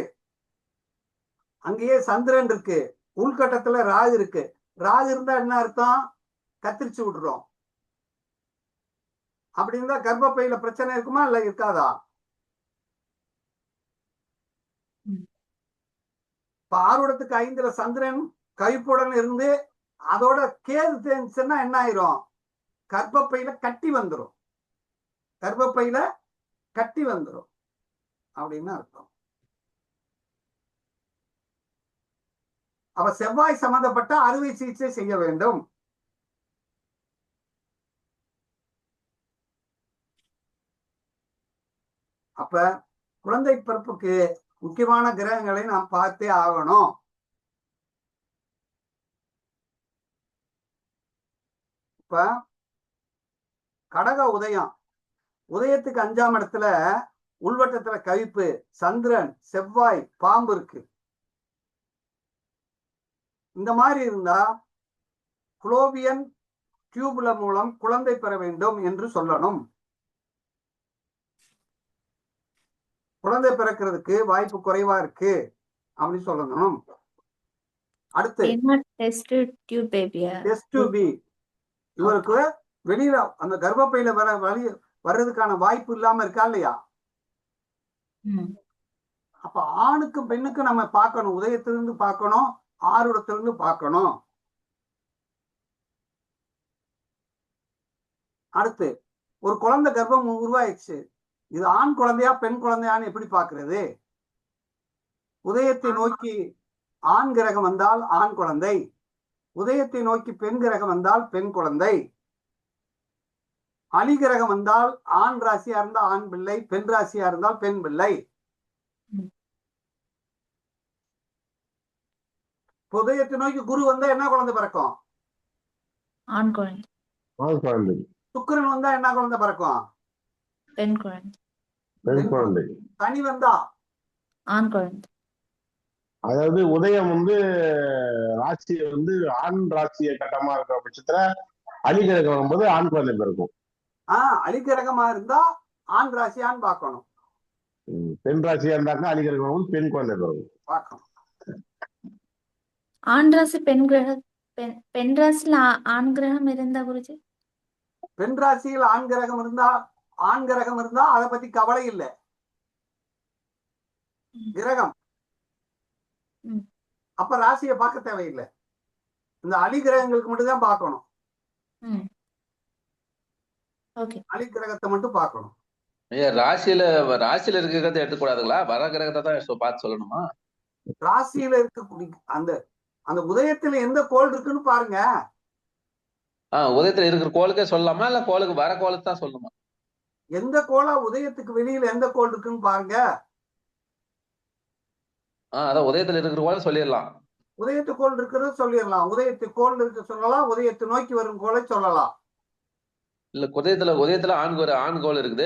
அங்கேயே சந்திரன் இருக்கு, உள்கட்டத்துல ராகு இருக்கு. ராகு இருந்தா என்ன அர்த்தம்? கத்திரிச்சு விடுறோம். அப்படி இருந்தா கர்ப்பப்பையில பிரச்சனை இருக்குமா இல்ல இருக்காதா? இப்ப 6 இடத்துக்கு 5ல சந்திரன் கவிப்புடன் இருந்து அதோட கேது தேஞ்சுன்னா என்ன ஆயிரும்? கர்ப்பப்பையில கட்டி வந்துடும், கர்ப்பப்பையில கட்டி வந்துடும் அப்படின்னு அர்த்தம். அவ செவ்வாய் சம்பந்தப்பட்ட அறுவை சிகிச்சை செய்ய வேண்டும். அப்ப குழந்தை பிறப்புக்கு முக்கியமான கிரகங்களை நாம் பார்த்தே ஆகணும். இப்ப கடக உதயம், உதயத்துக்கு 5ஆம் இடத்துல உள்வட்டத்துல கவிப்பு, சந்திரன், செவ்வாய், பாம்பு இருக்கு. இந்த மாதிரி இருந்தா குளோபியன் டியூப்ல மூலம் குழந்தை பெற வேண்டும் என்று சொல்லணும். குழந்தை பிறக்கிறதுக்கு வாய்ப்பு குறைவா இருக்கு அப்படின்னு சொல்லணும். அடுத்து டெஸ்ட் டியூப் பேபியா? Test tube. இவருக்கு வெளியில அந்த கர்ப்பப்பையில வர்றதுக்கான வாய்ப்பு இல்லாம இருக்கா இல்லையா? அப்ப ஆணுக்கும் பெண்ணுக்கும் நம்ம பார்க்கணும், உதயத்திலிருந்து பார்க்கணும், 6 இடத்திலிருந்து பார்க்கணும். அடுத்து ஒரு குழந்தை கர்ப்பம் உருவாயிடுச்சு, இது ஆண் குழந்தையா பெண் குழந்தையான்னு எப்படி பார்க்கிறது? உதயத்தை நோக்கி ஆண் கிரகம் வந்தால் ஆண் குழந்தை, உதயத்தை நோக்கி பெண் கிரகம் வந்தால் பெண் குழந்தை. அலி கிரகம் வந்தால் ஆண் ராசியா இருந்தா ஆண் பிள்ளை, பெண் ராசியா இருந்தால் பெண் பிள்ளை. உதயத்தை நோக்கி குரு வந்தா என்ன குழந்தை பிறக்கும்? ஆண் குழந்தை. ஆண் குழந்தை. சுக்கிரன் வந்தா என்ன குழந்தை பிறக்கும்? பெண் குழந்தை. பெண் குழந்தை. சனி வந்தா ஆண் குழந்தை. அதாவது உதயம் ராசியை ஆண் ராசியை கட்டமா இருக்கிற பட்சத்துல அலிகிரகம் வரும்போது ஆண் குழந்தை பிறக்கும். அலிகிரகமா இருந்தா ஆண் ராசியான்னு பார்க்கணும். பெண் ராசியா இருந்தாக்கா அலிகிரகம் வரும்போது பெண் குழந்தை பிறக்கும் பார்க்கணும். ஆண் ராசி பெண் கிரகம் பெண் ராசியில ஆண் கிரகம் இருந்தா குருஜி? பெண் ராசியில் ஆண் கிரகம் இருந்தா அதை பத்தி கவலை இல்லை. கிரகம் அப்ப ராசியை பார்க்க தேவையில்லை. இந்த அலி கிரகங்களுக்கு மட்டும் தான் பார்க்கணும். அலி கிரகத்தை மட்டும் பார்க்கணும். ராசியில இருக்கிறத எடுத்துக்கூடாதுங்களா? வர கிரகத்தை தான் பார்த்து சொல்லணுமா? ராசியில இருக்கக்கூடிய அந்த உதயத்துல எந்த கோள் இருக்குன்னு பாருங்க. உதயத்துல இருக்கிற கோளுக்கே சொல்லலாமா, இல்ல கோளுக்கு வர கோளுக்கு தான் சொல்லணுமா? எந்த கோளா உதயத்துக்கு வெளியில எந்த கோள் இருக்குன்னு பாருங்க. அதான் உதயத்துல இருக்கிற கோளை சொல்லிடலாம். உதயத்து கோள் இருக்கிறது சொல்லிடலாம். உதயத்து கோள் இருக்க சொல்லலாம். உதயத்தை நோக்கி வரும் கோளை சொல்லலாம். இல்ல உதயத்துல ஆண் கோள் இருக்குது,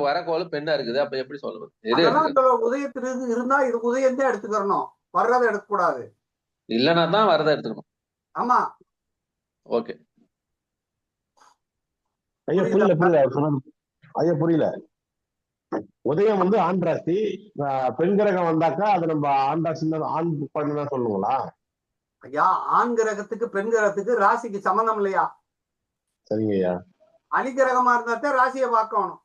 வர கோள் பெண்ணா இருக்குது. அப்ப எப்படி சொல்லுவது? உதயத்திற்கு இருந்தா இது உதயம் தான் எடுத்துக்கிறணும், வர்றதை எடுக்க கூடாது. இல்லைன்னா தான் வரதை எடுத்துக்கணும். ஆமா. ஓகே. ஐயா புரியல. உதயம் ஆண் ராசி, பெண் கிரகம் வந்தாக்கா அது நம்ம ஆண் ராசி ஆண் குழந்தை தான் சொல்லுங்களா? ஐயா, ஆண் கிரகத்துக்கு பெண் கிரகத்துக்கு ராசிக்கு சம்பந்தம் இல்லையா? சரிங்க ஐயா. அலி கிரகமா இருந்தா ராசியை பார்க்கணும்.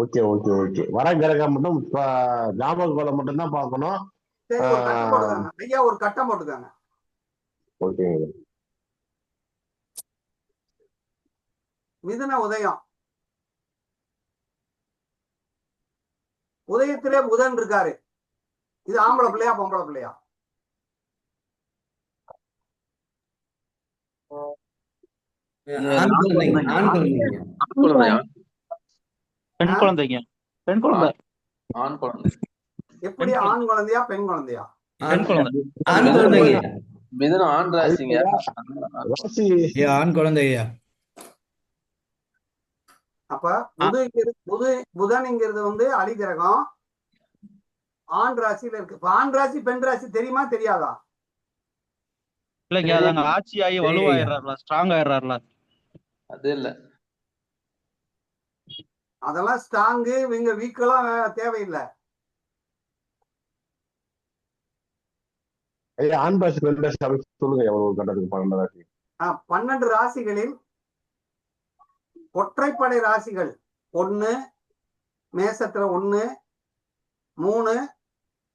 Okay okay okay. வர கிரகம் மட்டும் ஞாபக கோலம் மட்டும் தான் பார்க்கணும். சரி, ஒரு கட்டம் போட்டுக்காங்க ஐயா, ஒரு கட்டம் போட்டுக்காங்க. ஓகேங்க. மிதுன உதயம். உதயத்திலே புதன் இருக்காரு. இது ஆம்பளை பிள்ளையா பொம்பளை பிள்ளையா? பெண் குழந்தைங்க. பெண் குழந்தை. ஆண் குழந்தை. எப்படி ஆண் குழந்தையா பெண் குழந்தையா? பெண் குழந்தை. மிதுனம் ஆண் ராசிங்க. ஆண் குழந்தையா? அப்ப புதன்ங்கிறது அலி கிரகம் ஆண் ராசியில இருக்கு. ஆண் ராசி பெண் ராசி தெரியுமா தெரியாதா? இல்லைங்க, அதாங்க ஆட்சி ஆகி வலுவாயிடுறாருல, ஸ்ட்ராங் ஆயிடுறாருல. அது இல்ல, அதெல்லாம் ஸ்ட்ராங்கு இவங்க வீக்கெல்லாம் தேவையில்லை. ஆண் ராசி பெண் ராசி சொல்லுங்க. எவ்வளவு கட்டத்துக்கு 12 ராசி? 12 ராசிகளில் ஒற்றைப்படை ராசிகள் 1 மேசத்துல 1 3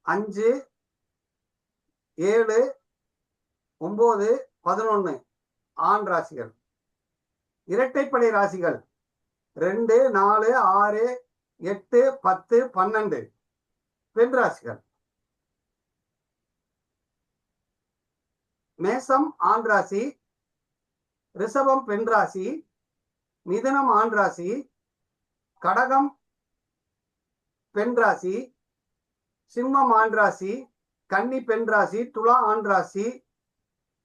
5 7 9 11 ஆண் ராசிகள். இரட்டைப்படை ராசிகள் 2 4 6 8 10 12 பெண் ராசிகள். மேசம் ஆண் ராசி, ரிஷபம் பெண் ராசி, மிதுனம் ஆண் ராசி, கடகம் பெண் ராசி, சிம்மம் ஆண் ராசி, கன்னி பெண் ராசி, துலா ஆண் ராசி,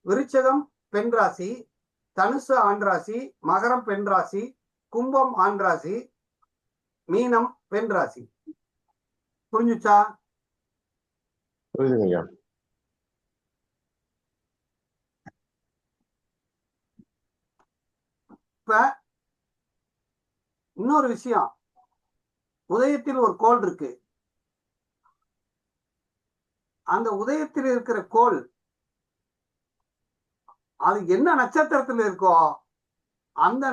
விருச்சகம் பெண் ராசி, தனுசு ஆண் ராசி, மகரம் பெண் ராசி, கும்பம் ஆண் ராசி, மீனம் பெண் ராசி. புரிஞ்சுச்சா? புரியுதுங்க. இப்ப இன்னொரு விஷயம், உதயத்தில் ஒரு கோள் இருக்கு. அந்த உதயத்தில் இருக்கிற கோள் அது என்ன நட்சத்திரத்தில் இருக்கோ அந்த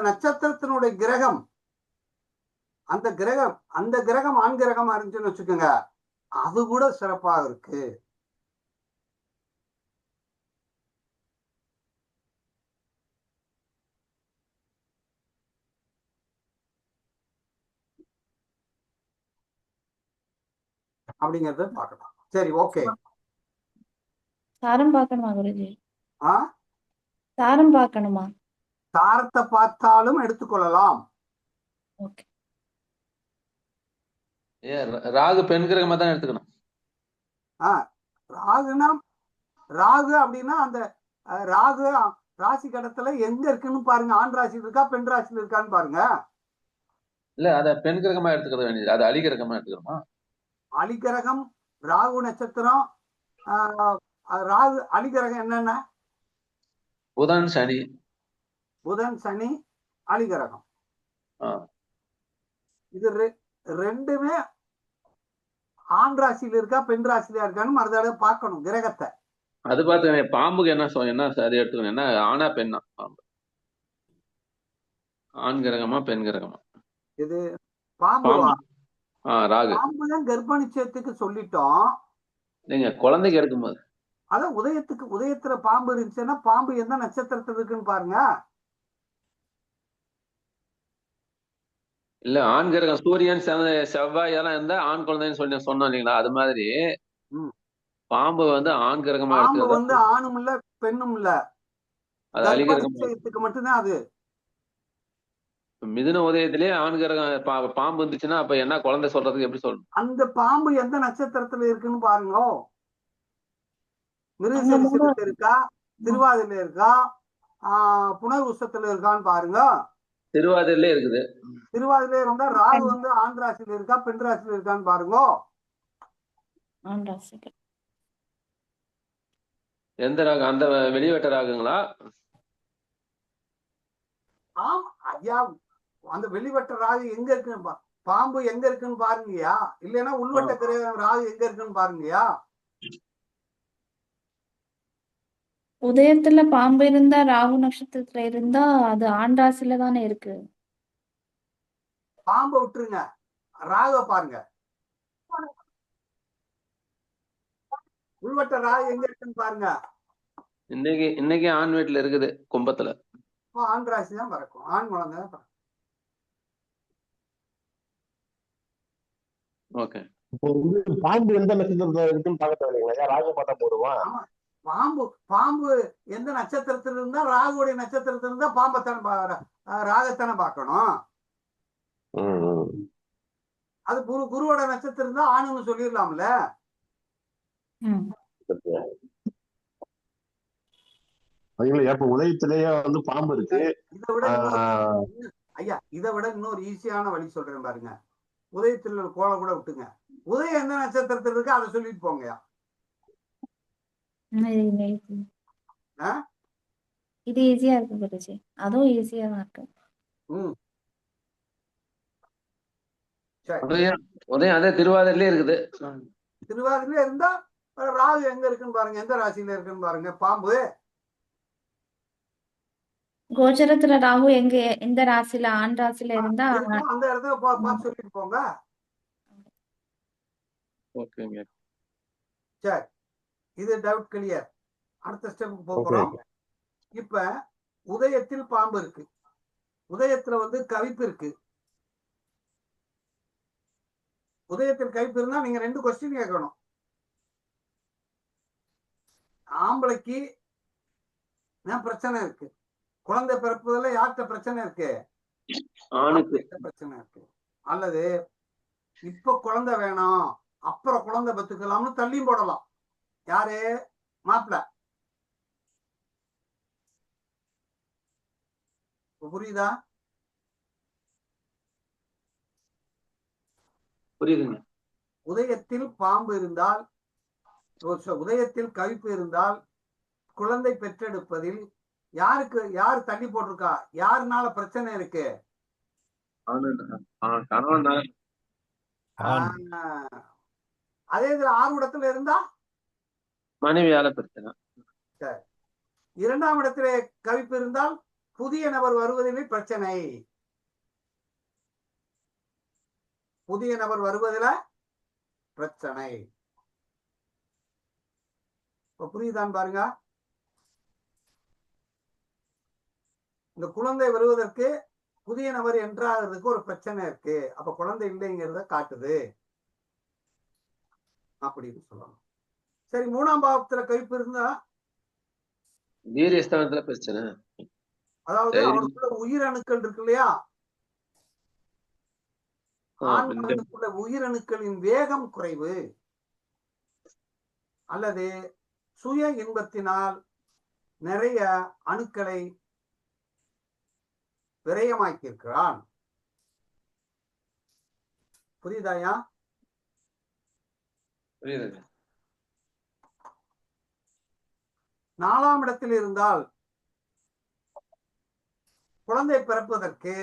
நட்சத்திரத்தினுடைய கிரகம் அந்த கிரகம் ஆண் கிரகமா இருந்துச்சுன்னு வச்சுக்கோங்க, அது கூட சிறப்பாக இருக்கு. அப்படிங்கறத பார்க்கலாம். சரி, ஓகே. சாரம் பார்க்கணுமா குருஜி? ஆ சாரம் பார்க்கணுமா? சாரத்தை பார்த்தாலும் எடுத்துக்கொள்ளலாம். ஓகே. ராகு பெண் கிரகமா தான் எடுத்துக்கணும். ராகுனா ராகு அப்படின்னா அந்த ராகு ராசி கடத்துல எங்க இருக்குன்னு பாருங்க. ஆண் ராசியில் இருக்கா பெண் ராசியில் இருக்கான்னு பாருங்க. இல்ல அத பெண் கிரகமா எடுத்துக்க வேண்டியது, அது அலி கிரகமா எடுத்துக்கணுமா? அலிகிரகம் ராகு நட்சத்திரம். ராகு அலிகிரகம் என்னென்ன? புதன் சனி. புதன் சனி அலிகிரகம். இது ரெண்டுமே ஆண் ராசியில இருக்கா பெண் ராசியில இருக்கான்னு மறுதடவை பார்க்கணும் கிரகத்தை. அது பார்த்து பாம்புக்கு என்ன அது எடுத்துக்கணும், என்ன ஆணா பெண்ணா பாம்பு? ஆண் கிரகமா பெண் கிரகமா? இது பாம்பு. ராகு. பாம்புதான் கர்ப்பணிச்சயத்துக்கு சொல்லிட்டோம். நீங்க குழந்தைக்கு எடுக்கும்போது அதான் உதயத்துல பாம்பு இருந்துச்சுன்னா பாம்பு எந்த நட்சத்திரத்துல இருக்குன்னு பாருங்க. இல்ல ஆண் கிரகம் சூரியன் செவ்வாய் எல்லாம் இருந்தா ஆண் குழந்தைன்னு சொன்னோம் இல்லைங்களா? அது மாதிரி பாம்பு வந்து ஆண் கிரகமா பாம்பு வந்து ஆணும் இல்ல பெண்ணும் இல்ல, அது அலி கிரகம் மட்டும்தான். அது மிதுன உதயத்திலேயே ஆண் கிரகம் பாம்பு இருந்துச்சுன்னா அப்ப என்ன குழந்தை சொல்றதுக்கு எப்படி சொல்லணும்? அந்த பாம்பு எந்த நட்சத்திரத்துல இருக்குன்னு பாருங்க. மிருகசீரிஷத்துல இருக்கா, திருவாதிரையில இருக்கா, புனர்வுசத்துல இருக்கான்னு பாருங்க. திருவாதிரையிலே இருக்குது. திருவாதிரையில இருந்தா ராகு வந்து ஆண் ராசியில இருக்கா பெண் ராசியில இருக்கான்னு பாருங்க. எந்த ராகு? அந்த வெளிவட்ட ராகுங்களா? ஆமா ஐயா, அந்த வெளிவட்ட ராகு எங்க இருக்குன்னு பாம்பு எங்க இருக்குன்னு பாருங்கய்யா. இல்லைன்னா உள்வட்ட கிரகம் ராகு எங்க இருக்குன்னு பாருங்கய்யா. உதயத்துல பாம்பு இருந்தா ராகு நட்சத்திரத்துல இருந்தா அது ஆண் ராசியில தானே இருக்கு. பாம்பை விட்டுருங்க, ராகுவை பாருங்க. உள்வட்ட ராகு எங்க இருக்குன்னு பாருங்க. இன்னைக்கு ஆண் வீட்டுல இருக்குது, கும்பத்துல. ஆண் ராசி தான் பறக்கும், ஆண் குழந்தை தான் பறக்கும். ஓகே. பாம்பு எந்த நட்சத்திரத்துல இருக்குன்னு பார்க்க தேவையில்லைங்களா? ராகு பார்த்தா போடுவா. பாம்பு எந்த நட்சத்திரத்துல இருந்தா ராகுடைய நட்சத்திரத்துல இருந்தா பாம்பத்தான ராகத்தானே பார்க்கணும். அது குருவோட நட்சத்திரம் இருந்தா ஆணுன்னு சொல்லிடலாம்ல. இப்ப உதயத்திலேயே வந்து பாம்பு இருக்கு. இதை விட இன்னொரு ஈஸியான வழி சொல்றேன் பாருங்க. உதயத்தில் கோலை கூட விட்டுங்க, உதயம் எந்த நட்சத்திரத்தில் இருக்கு அதை சொல்லிட்டு போங்கயா. இது ஈஸியா இருக்கு குருஜி, அதுவும் ஈஸியா தான் இருக்கு. உதயம் அதே திருவாதிரையிலே இருக்குது. திருவாதிரையில இருந்தா ராகு எங்க இருக்குன்னு பாருங்க, எந்த ராசியில இருக்குன்னு பாருங்க. பாம்பு கோச்சரத்துல ராகு எந்த ராசியில ஆண் ராசியில இருந்தா அந்த இடத்துல பார்த்து சொல்லிட்டு போங்க. ஓகேங்க. சரி, இது டவுட் கிளியர். அடுத்த ஸ்டெப்புக்கு போறோம். இப்ப உதயத்தில் பாம்பு இருக்கு, உதயத்துல வந்து கவிப்பு இருக்கு. உதயத்தில் கவிப்பு இருந்தா நீங்க 2 கொஸ்டின் கேட்கணும். ஆம்பளைக்கு பிரச்சனை இருக்கு, குழந்தை பிறப்புல யார்கிட்ட பிரச்சனை இருக்கு? பிரச்சனை இருக்கு. அல்லது இப்ப குழந்தை வேணும் அப்புறம் குழந்தை பெத்துக்கலாம்னு தள்ளியும் போடலாம். யாரு? மாப்பிள்ள. புரியுதா? புரியுதுங்க. உதயத்தில் பாம்பு இருந்தால், உதயத்தில் கவிப்பு இருந்தால் குழந்தை பெற்றெடுப்பதில் யார் தள்ளி போட்டிருக்கா? யாருனால பிரச்சனை இருக்கு? அதே இதுல ஆர்வடத்துல இருந்தா மனைவியால பிரச்சனை. சரி, 2ஆம் இடத்திலே கவிப்பு இருந்தால் புதிய நபர் வருவதிலே பிரச்சனை. புதிய நபர் வருவதில பிரச்சனை. புரியுதான் பாருங்க. இந்த குழந்தை வருவதற்கு புதிய நபர் என்றாகிறதுக்கு ஒரு பிரச்சனை இருக்கு. அப்ப குழந்தை இல்லைங்கிறத காட்டுது. அப்படின்னு சொல்லலாம். சரி, 3ஆம் பாவத்துல கழிப்பு இருந்தா, வீரியஸ்தானத்துல பிரச்சனை. அதாவது தைரியம். அவனுக்குள்ள உயிரணுக்கள் இருக்கு இல்லையா, ஆண் இந்த மகனுக்குள்ள உயிரணுக்களின் வேகம் குறைவு, அல்லது சுய இன்பத்தினால் நிறைய அணுக்களை விரயமாக்கியிருக்கிறான். புரியுதாயா? புரியுது. 4ஆம் இடத்தில் இருந்தால் குழந்தை பிறப்பதற்கு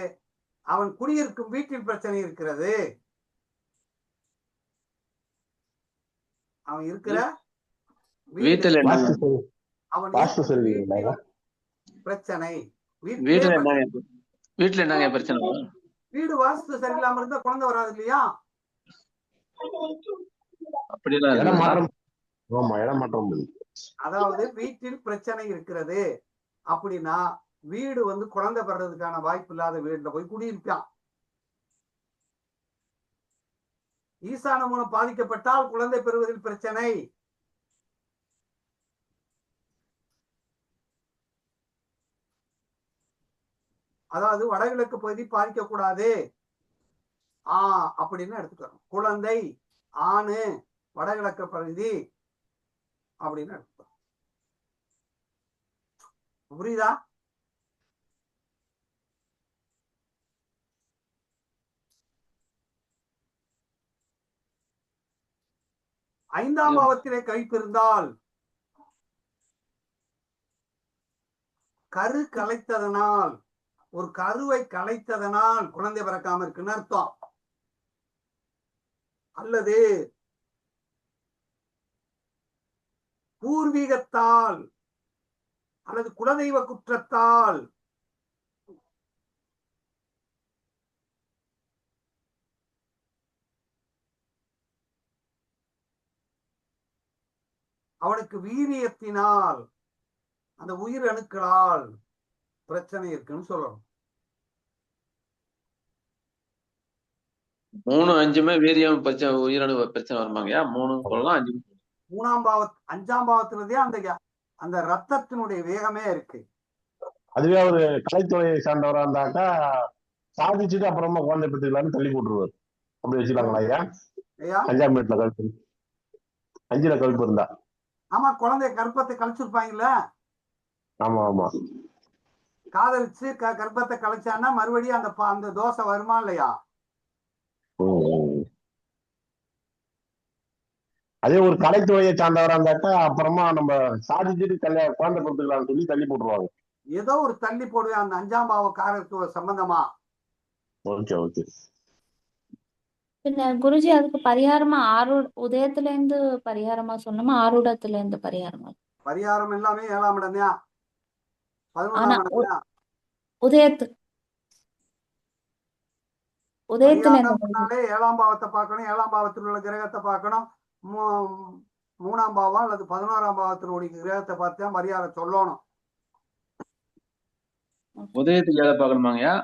அவன் குடியிருக்கும் வீட்டில் பிரச்சனை இருக்கிறது. அவன் இருக்கிற வீட்டுல என்ன வாஸ்து சரி அவன் வாஸ்து இருக்கிற சரி வீட்டில் பிரச்சனை. வீட்டுல என்னங்க வீட்டுல என்னங்க பிரச்சனை? வீடு வாஸ்து சரியில்லாம இருந்தா குழந்தை வராது இல்லையா? அப்படிலாம் இடம் இருக்குதா? மாற்றம். ஆமா, இடம் மாற்றம் பண்ணுது. அதாவது வீட்டில் பிரச்சனை இருக்கிறது அப்படின்னா வீடு வந்து குழந்தை பெறதுக்கான வாய்ப்பு இல்லாத வீட்டுல போய் குடியிருப்பான். ஈசான மூலம் பாதிக்கப்பட்டால் குழந்தை பெறுவதில் பிரச்சனை. அதாவது வடகிழக்கு பகுதி பாதிக்க கூடாது அப்படின்னு எடுத்துக்கணும். குழந்தை ஆணு வடகிழக்கு பகுதி அப்படின்னு எடுத்துக்கணும். புரியுதா? ஐந்தாம் பாவத்திலே கழிப்பு இருந்தால் கரு கலைத்ததனால், ஒரு கருவை கலைத்ததனால் குழந்தை பிறக்காம இருக்குன்னு அர்த்தம். அல்லது பூர்வீகத்தால் அல்லது குலதெய்வ குற்றத்தால் அவனுக்கு வீரியத்தினால் அந்த உயிர் அணுக்களால் பிரச்சனை இருக்குன்னு சொல்லணும். 3, 5மே வீரியம் பிரச்சனை, உயிரணு பிரச்சனை வருமாங்கயா? 3 சொல்லலாம், 5. 5ஆம் பாவத்திலே அந்த ரத்தத்தினுடைய வேகமே இருக்கு. அதுவே ஒரு கலைத்துறையை சார்ந்தவரா இருந்தாக்கா சாதிச்சுட்டு அப்புறமா குழந்தை பெற்றுக்கலாம்னு தள்ளி போட்டுருவாரு. அப்படி வச்சுக்கலாங்களா ஐயா? ஐயா 5ஆம் வீட்டுல கழிப்பு, 5ல கழிப்பு இருந்தா. ஆமா, குழந்தை கர்ப்பத்தை கழிச்சிருப்பாங்கல்ல. ஆமா ஆமா, காதலிச்சு கர்ப்பத்தை கழிச்சான்னா மறுபடியும் அந்த தோசை வருமா இல்லையா? அதே ஒரு கலைத்துறையை சார்ந்தவரா இருந்தாக்கா அப்புறமா நம்ம சாதிச்சுட்டு குழந்தை பெற்றுக்கலாம்னு சொல்லி தள்ளி போட்டுருவாங்க. ஏதோ ஒரு தள்ளி போடுவேன் அந்த 5ஆம் பாவ காரத்துவ சம்பந்தமா. Okay okay. பின்ன குருஜி அதுக்கு பரிகாரமா உதயத்துல இருந்து பரிகாரமா சொன்னோமா, ஆரூடத்துல இருந்து பரிகாரமா? பரிகாரம் எல்லாமே 7ஆம் இடம் தான், 11ஆம் இடம் தான். உதயத்துல பரிகாரம்னாலே 7ஆம் பாவத்தை பார்க்கணும், 7ஆம் பாவத்தில் உள்ள கிரகத்தை பார்க்கணும். 3ஆம் பாவம் அல்லது 11ஆம் பாவத்தினுடைய கிரகத்தை பார்த்து தான் பரிகாரம் சொல்லணும். உதயத்துக்கு 7 பார்க்கணுமாங்கயா?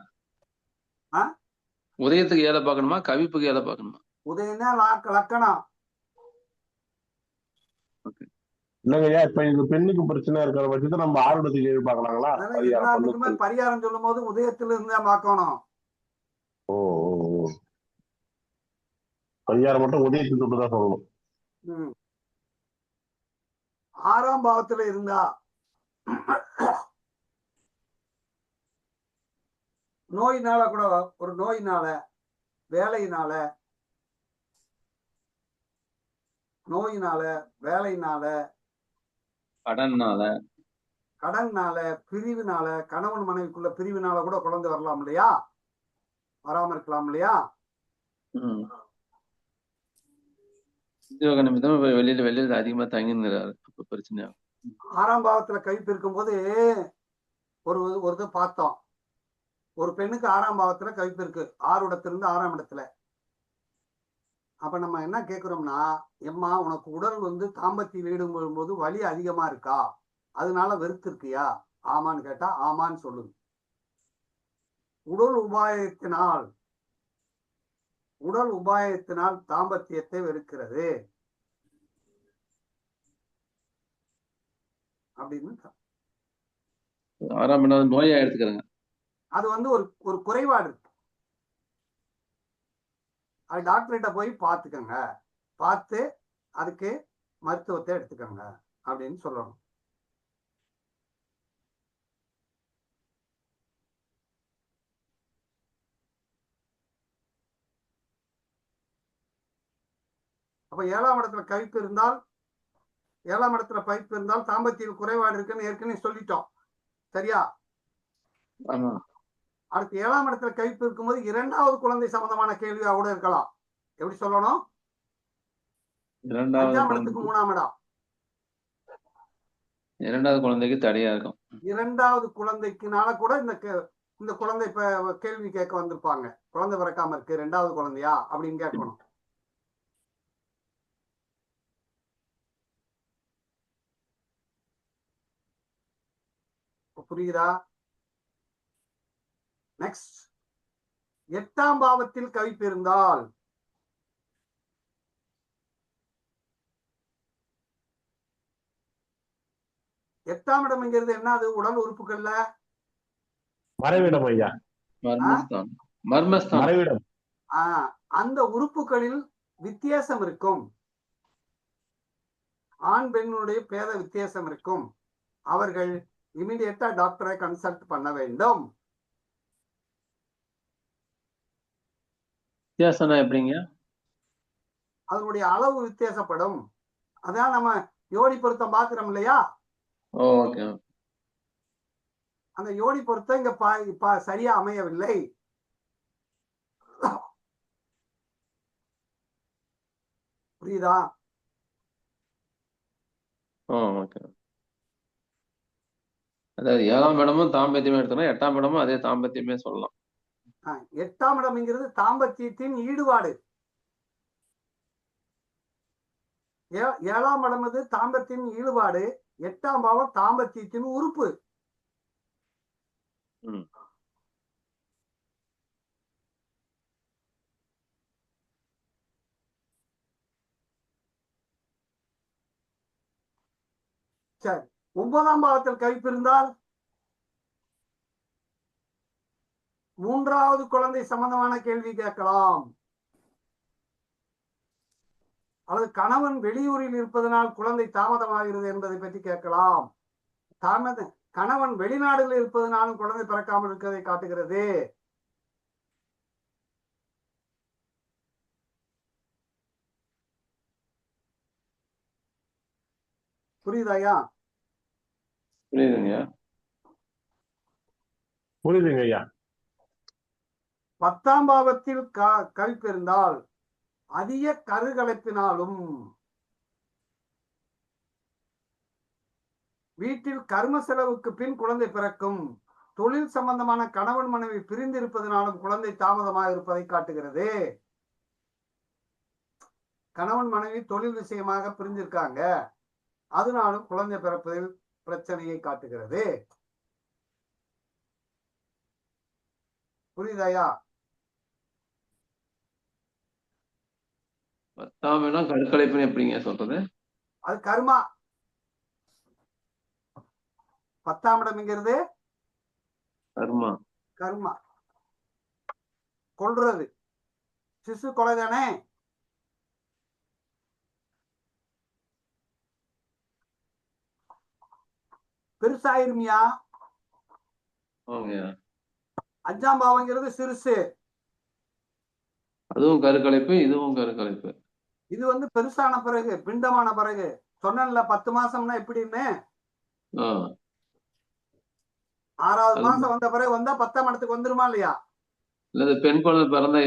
உதயத்துக்கு 7 பார்க்கணுமா, கவிப்புக்கு 7 பார்க்கணுமா? உதயம் தான் லக்கணம். இல்லைங்கய்யா, இப்ப இது பெண்ணுக்கு பிரச்சனை இருக்கிற பட்சத்தை நம்ம ஆர்வத்துக்கு எதிர்பார்க்கலாங்களா? எல்லாத்துக்குமே பரிகாரம் சொல்லும் போது உதயத்துல இருந்தா பார்க்கணும். ஓ, பரிகாரம் மட்டும் உதயத்துக்கு தொட்டுதான் சொல்லணும். 6ஆம் பாவத்துல இருந்தா நோயினால கூட, ஒரு நோயினால, வேலையினால, வேலையினால, கடன்னால, பிரிவினால, கணவன் மனைவிக்குள்ள பிரிவினால கூட குழந்தை வரலாம் இல்லையா? வராம இருக்கலாம் இல்லையா? உத்தியோக நிமித்தம் வெளியில அதிகமா தங்கிருந்தாரு, அப்ப பிரச்சனை. 6ஆம் பாவத்துல கழிப்பு இருக்கும்போது ஒரு பார்த்தோம். ஒரு பெண்ணுக்கு 6ஆம் பாவத்துல கழிப்பு இருக்கு, 6 இடத்திலிருந்து 6ஆம் இடத்துல. அப்ப நம்ம என்ன கேட்கிறோம்னா, எம்மா உனக்கு உடல் வந்து தாம்பத்திய வீடும் போது வலி அதிகமா இருக்கா, அதனால வெறுத்து இருக்கியா? ஆமான்னு கேட்டா ஆமான்னு சொல்லுது. உடல் உபாயத்தினால் தாம்பத்தியத்தை வெறுக்கிறது. அப்படின்னு. 6ஆம் இடம் நோயா எடுத்துக்கிறேங்க. அது வந்து ஒரு குறைபாடு இருக்கு. அது டாக்டர்கிட்ட போய் பார்த்துக்கங்க, பார்த்து அதுக்கு மருத்துவத்தை எடுத்துக்கங்க அப்படின்னு சொல்லணும். அப்ப 7ஆம் இடத்துல கழிப்பு இருந்தால், 7ஆம் இடத்துல பைப்பு இருந்தால் தாம்பத்திய குறைபாடு இருக்குன்னு ஏற்கனவே சொல்லிட்டோம். சரியா? ஆமா. அடுத்து 7ஆம் இடத்துல கழிப்பு இருக்கும்போது 2வது குழந்தை சம்பந்தமான கேள்வியா கூட இருக்கலாம். எப்படி சொல்லணும்? 5ஆம் இடத்துக்கு 3ஆம் இடம். 2வது குழந்தைக்கு தடையா இருக்கும். 2வது குழந்தைக்குனால கூட இந்த குழந்தை இப்ப கேள்வி கேட்க வந்திருப்பாங்க. குழந்தை பிறக்காம இருக்கு, 2வது குழந்தையா அப்படின்னு கேட்கணும். புரியுதா? நெக்ஸ்ட், 8ஆம் பாவத்தில் கவிப்பு இருந்தால், எட்டாம் இடம்ங்கிறது என்ன? அது உடல் உறுப்புகள்ல மறைவிடம் ஐயா. மர்மஸ்தான். மறைவிடம். அந்த உறுப்புகளில் வித்தியாசம் இருக்கும். ஆண் பெண்ணுடைய பேத வித்தியாசம் இருக்கும். அவர்கள் இமிடியேட்டா டாக்டரை கன்சல்ட் பண்ண வேண்டும். வித்தியாசம்னா எப்படிங்க? அதனுடைய அளவு வித்தியாசப்படும். அதான் நம்ம யோனி பொருத்தம் பாக்குறோம் இல்லையா? ஓகே. அந்த யோனி பொருத்தம் இங்க சரியா அமையவில்லை. புரியுதா? ஓகே. அதாவது 7ஆம் இடமும் தாம்பத்தியமே எடுத்தோம்னா 8ஆம் இடமும் அதே தாம்பத்தியமே சொல்லலாம். 8ஆம் இடம்ங்கிறது தாம்பத்தியத்தின் ஈடுபாடு. 7ஆம் இடம் தாம்பத்தின் ஈடுபாடு. 8ஆம் பாவம் தாம்பத்தியத்தின் உறுப்பு. சரி, 9ஆம் பாவத்தில் கழிப்பு இருந்தால் 3வது குழந்தை சம்பந்தமான கேள்வி கேட்கலாம். அல்லது கணவன் வெளியூரில் இருப்பதனால் குழந்தை தாமதமாகிறது என்பதை பற்றி கேட்கலாம். கணவன் வெளிநாடுகளில் இருப்பதனாலும் குழந்தை பிறக்காமல் இருக்கிறதை காட்டுகிறது. புரியுதாயா? புரியுதுங்க. புரியுதுங்க ஐயா. 10ஆம் பாவத்தில் கழிப்பு இருந்தால் அதிக கருகலைப்பினாலும் வீட்டில் கர்ம செலவுக்கு பின் குழந்தை பிறக்கும். தொழில் சம்பந்தமான கணவன் மனைவி பிரிந்து இருப்பதனாலும் குழந்தை தாமதமாக இருப்பதை காட்டுகிறது. கணவன் மனைவி தொழில் விஷயமாக பிரிஞ்சிருக்காங்க, அதனாலும் குழந்தை பிறப்பதில் பிரச்சனையை காட்டுகிறது. புரியுதாயா? 10ஆம் இடம் கருக்கலைப்புன்னு எப்படிங்க சொல்றது? அது கர்மா. 10ஆம் இடம்ங்கிறது கர்மா. கர்மா, கொல்றது, சிசு கொலை தானே. பெருசாயிருமியா? 5ஆம் பாவங்கிறது சிறுசு. அதுவும் கருக்கலைப்பு, இதுவும் கருக்கலைப்பு. இது வந்து பெருசான பிறகு, பிண்டமான பிறகு. சொன்னேன்ல 10 மாசம்னா எப்படின்னு. 6வது மாசம் வந்த பிறகு வந்தா 10ஆம் இடத்துக்கு வந்துருமா இல்லையா? இல்ல பெண் குழந்தை பிறந்தா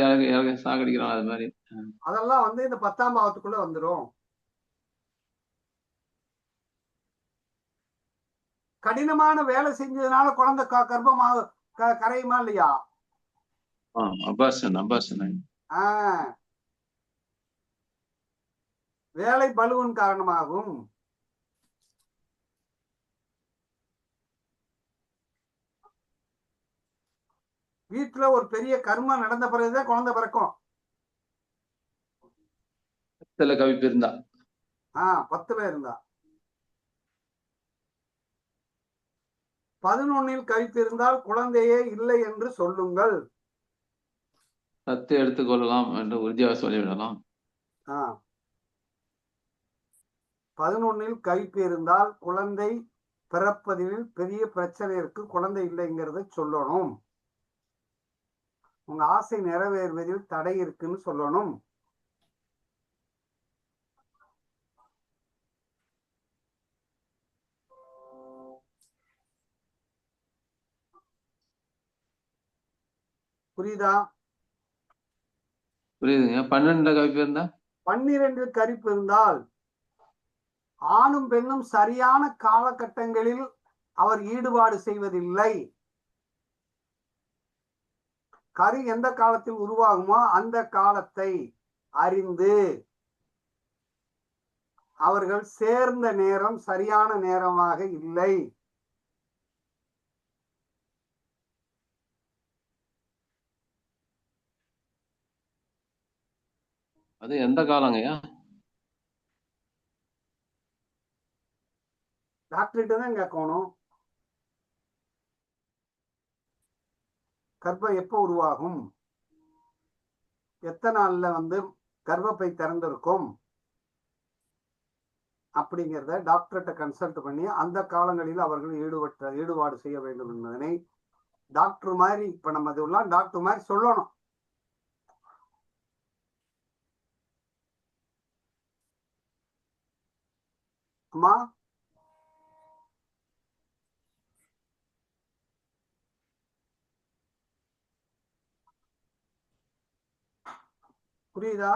சாகடிக்கிறான் அது மாதிரி. அதெல்லாம் வந்து இந்த 10ஆம் பாவத்துக்குள்ள வந்துரும். கடினமான வேலை செஞ்சதுனால குழந்தை கர்ப்பமாக கரையுமா இல்லையா? வேலை பலுவின் காரணமாகும். வீட்டுல ஒரு பெரிய கர்மம் நடந்த பிறகுதான் குழந்தை பிறக்கும். 10ல கவிப்பு இருந்தா. 10ல இருந்தா. 11 கழிப்பு இருந்தால் குழந்தையே இல்லை என்று சொல்லுங்கள். தத்து எடுத்துக்கொள்ளலாம் என்று உறுதியாக சொல்லிவிடலாம். 11 கழிப்பு இருந்தால் குழந்தை பிறப்பதில் பெரிய பிரச்சனை இருக்கு, குழந்தை இல்லைங்கிறத சொல்லணும். உங்க ஆசை நிறைவேறுவதில் தடை இருக்குன்னு சொல்லணும். புரியுதா? புரியுதுங்க. 12 கழிப்பு இருந்தா 12 கழிப்பு இருந்தால் ஆணும் பெண்ணும் சரியான காலகட்டங்களில் அவர் ஈடுபாடு செய்வதில்லை. கரு எந்த காலத்தில் உருவாகுமோ அந்த காலத்தை அறிந்து அவர்கள் சேர்ந்த நேரம் சரியான நேரமாக இல்லை. அது எந்த காலங்கய்யா? டாக்டர்கிட்ட தான் கேட்கணும். கர்ப்பம் எப்போ உருவாகும், எத்தனை நாள்ல கர்ப்பப்பை திறந்திருக்கும் அப்படிங்கிறத டாக்டர்கிட்ட கன்சல்ட் பண்ணி அந்த காலங்களில் அவர்கள் ஈடுபாடு செய்ய வேண்டும் என்பதனை டாக்டர் மாதிரி இப்ப நம்ம இதெல்லாம் டாக்டர் மாதிரி சொல்லணும். அம்மா புரியுதா?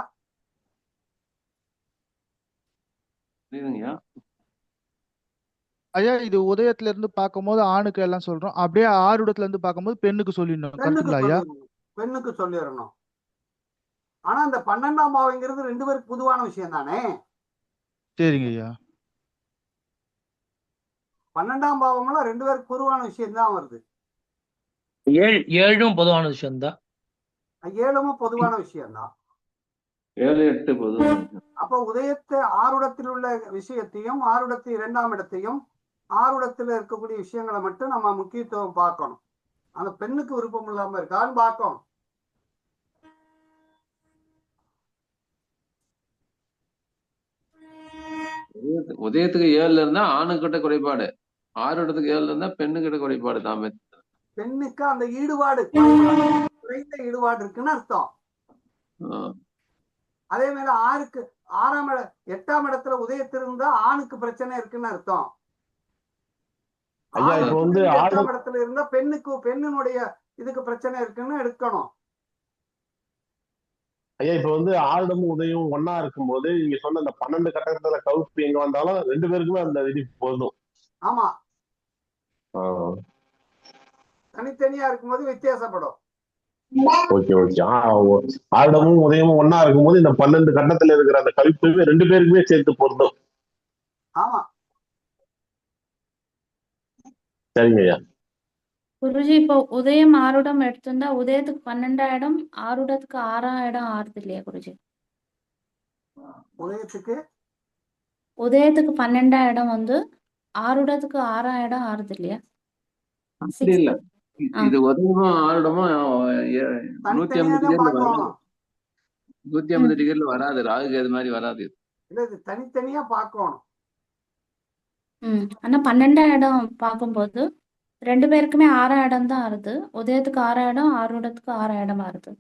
புரியுதுங்கய்யா. ஐயா இது உதயத்துல இருந்து பார்க்கும்போது ஆணுக்கு எல்லாம் சொல்றோம், அப்படியே ஆருடத்துல இருந்து பார்க்கும்போது பெண்ணுக்கு சொல்லிடணும். கரெக்டுங்களா ஐயா? பெண்ணுக்கு சொல்லிடணும். ஆனா அந்த 12ஆம் பாவங்கிறது 2 பேருக்கு பொதுவான விஷயம் தானே. சரிங்க ஐயா. 12ஆம் பாவம்லாம் 2 பேருக்கு பொதுவான விஷயம் தான் வருது. 7ம் பொதுவான விஷயம் தான். 7ம் பொதுவான விஷயம் தான். 7, 8 பொதுவான விஷயம். அப்ப உதயத்தை ஆருடத்தில் உள்ள விஷயத்தையும் ஆருடத்தை 2ஆம் இடத்தையும் ஆருடத்துல இருக்கக்கூடிய விஷயங்களை மட்டும் நம்ம முக்கியத்துவம் பார்க்கணும். அந்த பெண்ணுக்கு விருப்பம் இல்லாம இருக்கான்னு பார்க்கணும். உதயத்துக்கு 7ல இருந்தா ஆணுக்கிட்ட குறைபாடு, ஆருடத்துக்கு 7ல இருந்தா பெண்ணுக்கிட்ட குறைபாடு தான். பெண்ணுக்கு அந்த ஈடுபாடு குறைந்த ஈடுபாடு இருக்குன்னு அர்த்தம். அதே மாதிரி 8ஆம் இடத்துல உதயத்திலிருந்தா ஆணுக்கு பிரச்சனை இருக்குன்னு அர்த்தம். 8ஆம் இடத்துல இருந்தா பெண்ணினுடைய இதுக்கு பிரச்சனை இருக்குன்னு எடுக்கணும். ஐயா இப்ப ஆருடமும் உதயம் ஒன்னா இருக்கும்போது நீங்க சொன்ன அந்த 12 கட்டத்துல கவுப்பு எங்க வந்தாலும் 2 பேருக்குமே அந்த விதி பொருந்தும். ஆமா, தனித்தனியா இருக்கும்போது வித்தியாசப்படும். Okay okay. ஆருடமும் உதயமும் ஒன்னா இருக்கும்போது இந்த 12 கட்டத்துல இருக்கிற அந்த கவிப்பு 2 பேருக்குமே சேர்த்து பொருந்தும். ஆமா, சரிங்க ஐயா. குருஜி இப்போ உதயம் ஆருடம் எடுத்திருந்தா உதயத்துக்கு 12ஆம் இடம், ஆருடத்துக்கு 6ஆம் இடம் ஆறுது இல்லையா குருஜி? உதயத்துக்கு 12ஆம் இடம் ஆருடத்துக்கு 6ஆம் இடம் ஆறுது இல்லையா? அப்படி இல்ல, இது உதயமும் ஆருடமும் 150 டிகிரில வராது. ராகுக்கு அது மாதிரி வராது. இல்ல, இது தனித்தனியா பார்க்கணும். ஆனா 12ஆம் இடம் பார்க்கும்போது 2 பேருக்குமே 6ஆம் இடம் தான் ஆறுது. உதயத்துக்கு 6ஆம் இடம், ஆருடத்துக்கு 6ஆம் இடம் ஆறுது.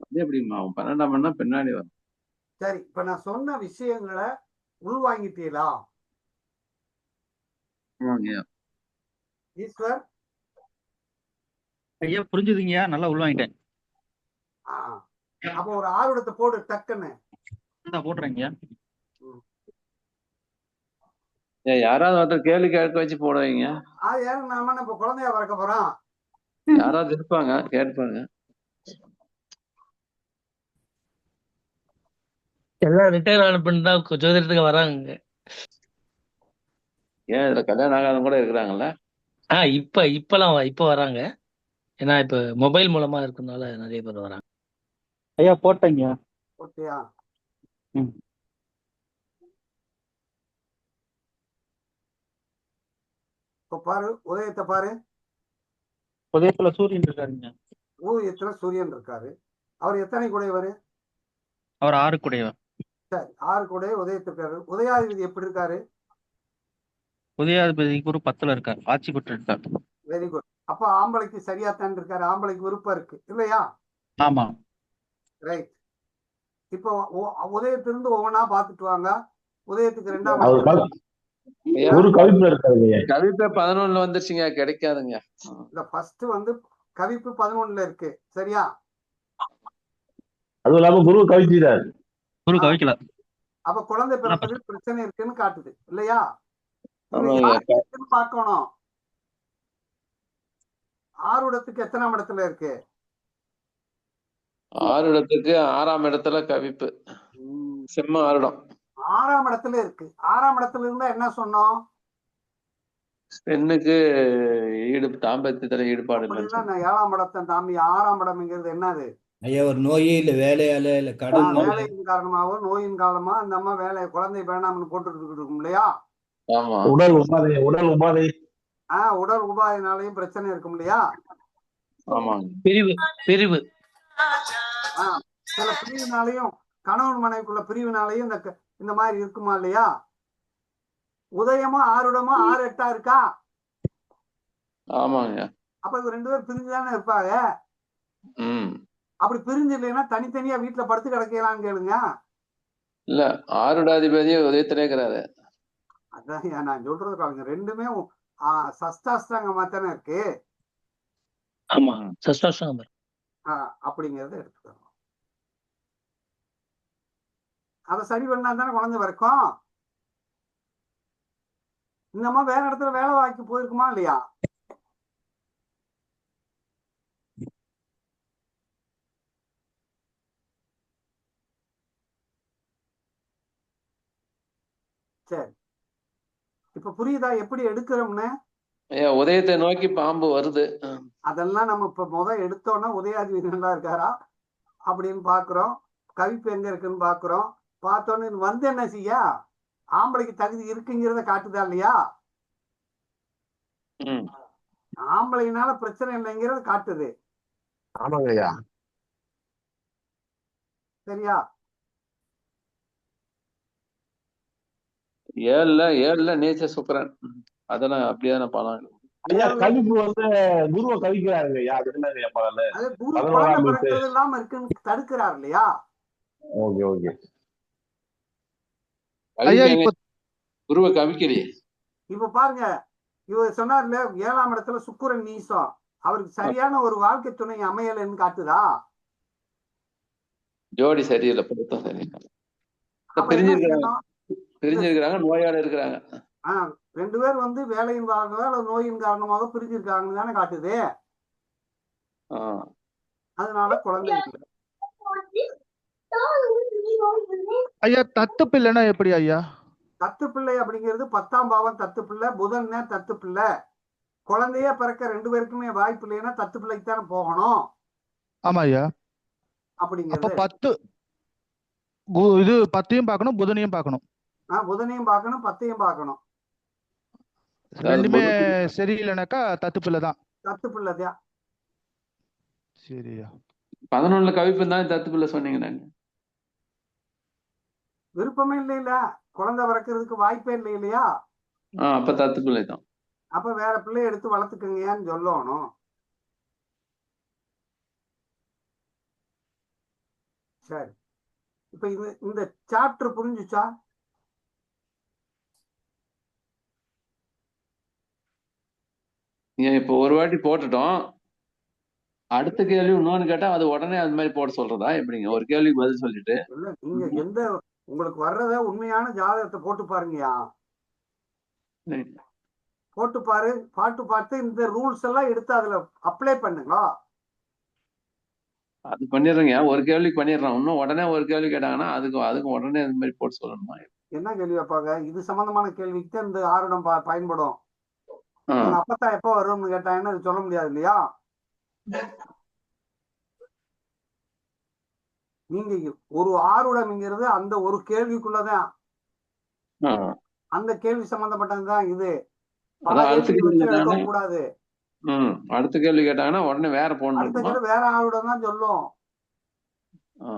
அது எப்படிமா 12ஆம் இடம்னா பின்னாடி வரும். சரி, இப்ப நான் சொன்ன விஷயங்களை உள்வாங்கிட்டீங்களா ஈஸ்வர்? ஐயா புரிஞ்சுதுங்கய்யா, நல்லா உள்வாங்கிட்டேன். அப்ப ஒரு ஆருடத்தை போடு டக்குன்னு. போட்டுறேங்கய்யா. யாராவது ஒருத்தர் கேள்வி கேட்க வச்சு போடுவீங்க. நாம இப்ப குழந்தையா பிறக்க போறோம். யாராவது இருப்பாங்க, கேட்பாங்க. எல்லாம் ரிட்டையர் ஆன பின் தான் ஜோதிடத்துக்கு வராங்க. ஏன் இதுல கல்யாணம் ஆகாதவங்க கூட இருக்கிறாங்கல்ல? இப்ப வராங்க. ஏன்னா இப்ப மொபைல் மூலமா இருக்கனால நிறைய பேர் வராங்க. ஐயா போட்டேங்க. போட்டியா? இப்ப பாரு உதயத்தை பாரு. உதயத்துல சூரியன் இருக்காருங்க. உதயத்துல சூரியன் இருக்காரு. அவர் எத்தனை குடையவர்? அவர் 6 குடையவர். சரி, 6 குடைய உதயத்திருக்காரு. உதயாதிபதி எப்படி இருக்காரு? உதயாதிபதி குரு 10ல இருக்காரு, ஆட்சி பெற்று இருக்காரு. Very good. அப்ப ஆம்பளைக்கு சரியாத்தான் இருக்காரு. ஆம்பளைக்கு விருப்பம் இருக்கு இல்லையா? ஆமா. ரைட். இப்போ உதயத்திலிருந்து ஒவ்வொன்றா பார்த்துட்டு வாங்க. உதயத்துக்கு 2ஆம் அவர் இடத்துல குரு கவிப்புல இருக்காருங்க. கவிப்பே 11 வந்துருச்சுங்க, கிடைக்காதுங்க. இந்த ஃபர்ஸ்ட் வந்து கவிப்பு 11ல இருக்கு. சரியா? அதுவும் இல்லாம குரு கவிச்சிட்டாரு. குரு கவிக்கல. அப்ப குழந்தை பிறப்பதில் பிரச்சனை இருக்குன்னு காட்டுது இல்லையா? இதை ஆமாங்க. யாருக்கு இருக்குன்னு பார்க்கணும். ஆறுடத்துக்கு எத்தனாம் இடத்துல இருக்கு? 6 இடத்துக்கு 6ஆம் இடத்துல கவிப்பு. சிம்ம ஆருடம். 6ஆம் இடத்துல இருக்கு. 6ஆம் இடத்துல இருந்தா என்ன சொன்னோம்? பெண்ணுக்கு தாம்பத்தியத்துல ஈடுபாடு இல்லைன்னு அப்படின்னா நான் 7ஆம் இடத்தை தாண்டி 6ஆம் இடம்ங்கிறது என்னது? ஐயா ஒரு நோயே இல்ல வேலையால இல்ல கடன் வேலையின் காரணமாவோ நோயின் காரணமா அந்த அம்மா குழந்தை வேணாம்னு போட்டுட்டு இருக்கும் இல்லையா? ஆமா. உடல் உபாதை உடல் உபாதைனாலையும் பிரச்சனை இருக்கும் இல்லையா? ஆமாங்க. பிரிவு சில பிரிவினாலையும் கணவன் மனைவிக்குள்ள பிரிவினாலையும் இந்த மாதிரி இருக்குமா இல்லையா? உதயமா 6 6 8 இருக்கா? ஆமாங்க. அப்ப இவங்க 2 பேரும் பிரிஞ்சுதானே இருப்பாங்க. அப்படி பிரிஞ்சு இல்லைன்னா தனித்தனியா வீட்டுல படுத்து கிடக்கலான்னு கேளுங்க. இல்ல, ஆருடாதிபதியே உதயத்திலே இருக்கிறாரு. அதான் நான் சொல்றது பாருங்க, ரெண்டுமே சஷ்டாஷ்டாங்கமா தானே இருக்கு. ஆமா, சஷ்டாஷ்டாங்கம் அப்படிங்கறத எடுத்துக்கணும். அதை சரி பண்ணா தானே குழந்தை வரைக்கும். இந்தம்மா வேற இடத்துல வேலை வாங்கி போயிருக்குமா இல்லையா? சரி, இப்ப புரியுதா எப்படி எடுக்கிறோம்னு? உதயத்தை நோக்கி பாம்பு வருது. அதெல்லாம் நம்ம இப்ப எடுத்தோம்னா உதயாதிபதி நல்லா இருக்காரா அப்படின்னு பாக்குறோம். கவிப்பு எங்க இருக்குன்னு பாக்குறோம். பார்த்தோன்னு வந்து என்ன செய்ய, ஆம்பளைக்கு தகுதி இருக்குங்கிறத காட்டுதா இல்லையா? ஆம்பளைனால பிரச்சனை இல்லைங்கிறத காட்டுது. ஆமாங்க ஐயா. சரியா? 7ல நீச்ச சுக்கிரன். அதெல்லாம் அப்படியான பலம். ஐயா கவிப்பு வந்து குருவை கவிக்கிறாருங்க ஐயா. அது என்ன ஐயா பலன்? அது குரு குழந்தை பிறக்கிறது இல்லாம இருக்குன்னு தடுக்கிறார் இல்லையா? Okay okay. ஐயா இப்ப குருவை கவிக்கலையே. இப்ப பாருங்க, இவர் சொன்னார்ல 7ஆம் இடத்துல சுக்கிரன் நீசம், அவருக்கு சரியான ஒரு வாழ்க்கை துணை அமையலன்னு காட்டுதா? ஜோடி சரியில்லை, பொருத்தம் சரியில்லை. பிரிஞ்சிருக்கிறாங்க, நோயாளி இருக்கிறாங்க. 2 பேர் வந்து வேலையின் காரணமாக அல்லது நோயின் காரணமாக பிரிஞ்சிருக்காங்கன்னு தானே காட்டுது. அதனால குழந்தை இல்லை. ஐயா தத்து பிள்ளைன்னா எப்படி ஐயா? தத்து பிள்ளை அப்படிங்கிறது 10ஆம் பாவம் தத்து பிள்ளை. புதன் தத்து பிள்ளை. குழந்தைய பிறக்க 2 பேருக்குமே வாய்ப்பு இல்லைன்னா தத்து பிள்ளைக்கு தானே போகணும். ஆமா ஐயா. அப்படிங்கிறது 10 இது 10ஐயும் பார்க்கணும், புதனையும் பார்க்கணும். புதனையும் பார்க்கணும், 10ஐயும் பார்க்கணும். ரெண்டுமே சரியில்லைனாக்கா தத்து பிள்ளை தான். தத்து பிள்ளை தான். சரியா. 11ல கவிப்பு தான் தத்து பிள்ளை சொன்னீங்க. நாங்க விருப்பமே இல்லையில, குழந்தை பிறக்கிறதுக்கு வாய்ப்பே இல்லை இல்லையா? அப்ப தத்து பிள்ளை தான். அப்ப வேற பிள்ளை எடுத்து வளர்த்துக்கங்கன்னு சொல்லணும். சரி, இப்ப இந்த சாப்டர் புரிஞ்சுச்சா? இப்ப ஒரு வாட்டி போட்டுட்டோம். அடுத்த கேள்வி இன்னொன்னு கேட்டா அது உடனே அது மாதிரி போட சொல்றதா எப்படிங்க? ஒரு கேள்விக்கு பதில் சொல்லிட்டு இல்ல, நீங்க உங்களுக்கு வர்றத உண்மையான ஜாதகத்தை போட்டு பாருங்கயா. போட்டு பார்த்து இந்த ரூல்ஸ் எல்லாம் எடுத்து அதுல அப்ளை பண்ணுங்க. அது பண்ணிடுறேங்க. ஒரு கேள்விக்கு பண்ணிடுறோம். இன்னும் உடனே ஒரு கேள்வி கேட்டாங்கன்னா அதுக்கு உடனே இந்த மாதிரி போட்டு சொல்லணுமா? என்ன கேள்வி வைப்பாங்க? இது சம்பந்தமான கேள்விக்கு தான் இந்த ஆருடம் பயன்படும். அப்பத்தான் எப்ப வரும்னு கேட்டாங்கன்னா அது சொல்ல முடியாது இல்லையா? நீங்க ஒரு ஆருடம்ங்கிறது அந்த ஒரு கேள்விக்குள்ளதான், அந்த கேள்வி சம்பந்தப்பட்டதுதான் இது. பல அதான் அடுத்த கேள்வி கேள்வி வச்சு கேட்டாங்கன்னா எடுக்க கூடாது. அடுத்த கேள்வி கேட்டாங்கன்னா உடனே வேற போன் அடுத்த இருக்கணும். கேள்வி வேற ஆளோட தான் சொல்லும் ஆ.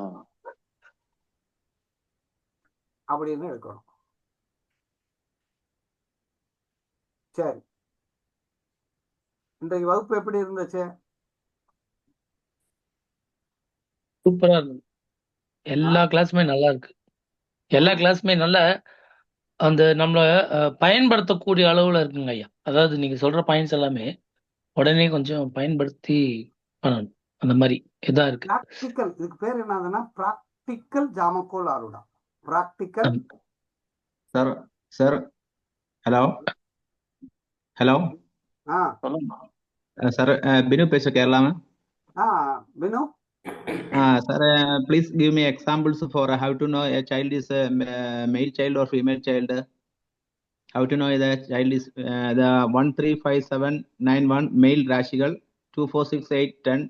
அப்படின்னு எடுக்கணும். சரி, இன்றைக்கு வகுப்பு எப்படி இருந்துச்சு? சூப்பரா இருக்கு. எல்லா கிளாஸுமே நல்லா இருக்கு. எல்லா கிளாஸுமே நல்ல அந்த நம்மள பயன்படுத்தக்கூடிய அளவுல இருக்குங்க ஐயா. அதாவது நீங்க சொல்ற பாயிண்ட்ஸ் எல்லாமே உடனே கொஞ்சம் பயன்படுத்தி பண்ணணும். அந்த மாதிரி இதா இருக்கு. பிராக்டிக்கல், இதுக்கு பேர் என்னதுன்னா பிராக்டிக்கல் ஜாமக்கோல் ஆருடா. Practical. Sir sir hello hello ஆ சார் பினு பேச கேரளாமா Vinu, sir, please give me examples for how to know a child is a male child or female child. How to know the child is the 135791 male rashigal, 246810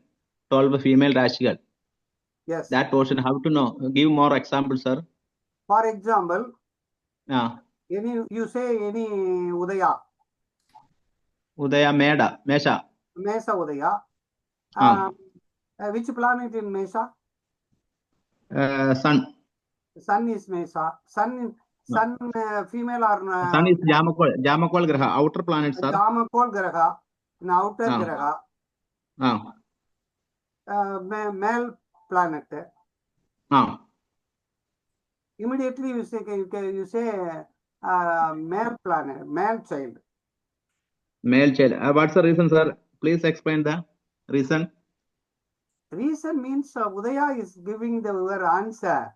12 female rashigal. yes. That portion, how to know? Give more examples, sir. For example, Ah, you say any Udaya, Udaya Meda, Mesha. Mesa Udaya. Which planet in Mesa? Sun. Sun is Mesa. Sun female or Sun is Jamakol Graha, outer planet, sir. Jamakol Graha, an outer Graha. Male planet. Immediately you say male planet, male child. Male child. What's the reason, sir? Please explain the reason. Reason means Udaya is giving your answer.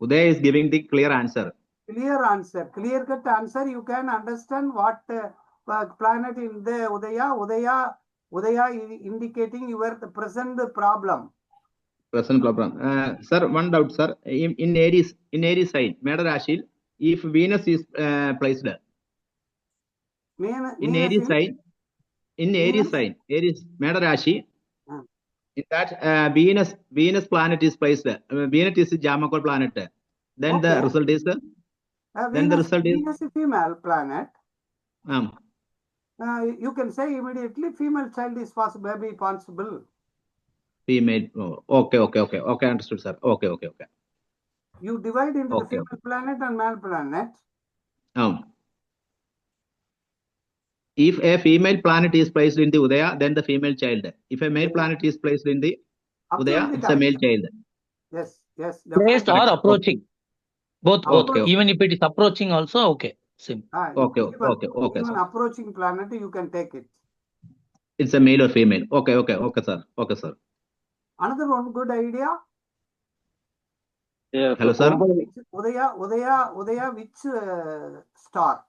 Udaya is giving the clear answer. Clear answer, clear cut answer. You can understand what planet in the Udaya is indicating your present problem. Present problem. Sir, one doubt, sir. In Aries sign, Meda Rashil, if Venus is placed in Aries sign, Aries Meda Rashi, in that Venus planet is placed. Venus is a Jamakol planet. Then the result is Venus is female planet. You can say immediately female child is possible. Female. Oh, okay, understood, sir. Okay. You divide into the female planet and male planet. If a female planet is placed in the Udaya, then the female child. If a male planet is placed in the Udaya, it's a male child. Yes. Placed or approaching. Both. Okay. Even if it is approaching also, okay. Same. Okay. Even Sir. approaching planet, you can take it. It's a male or female. Okay, sir. Okay, sir. Another one good idea. Yeah, Hello, sir. Udaya, which star?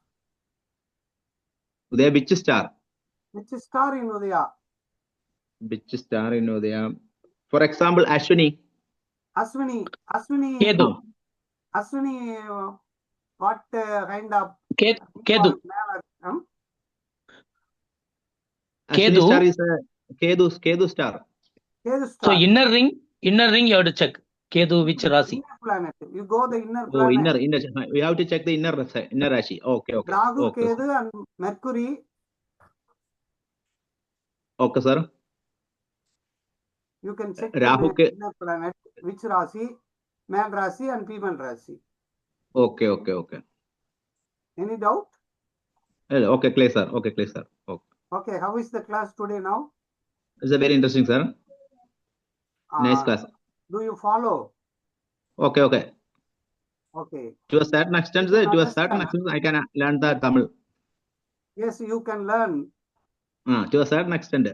Udaya, which star? Which star in Udaya? Which star in Udaya? For example, Ashwini. Ashwini. Kedu. Ashwini, what kind of? Kedu. Ashwini star is Kedu star. Kedu star. So inner ring you have to check. Kedu which Rasi? Inner planet. You go the inner Oh, planet. inner. We have to check the inner Rashi. Okay. Rahu, Okay, Kedu, and Mercury. Okay, sir. You can check Rahu, the inner planet, which Rasi, male Rasi and female Rasi. Okay. Any doubt? Okay, clear, sir. Okay. Okay, how is the class today now? It's a very interesting, sir. Nice class. Do you follow? Okay. Okay. To a certain extent, I can learn the Tamil. Yes, you can learn. To a certain extent.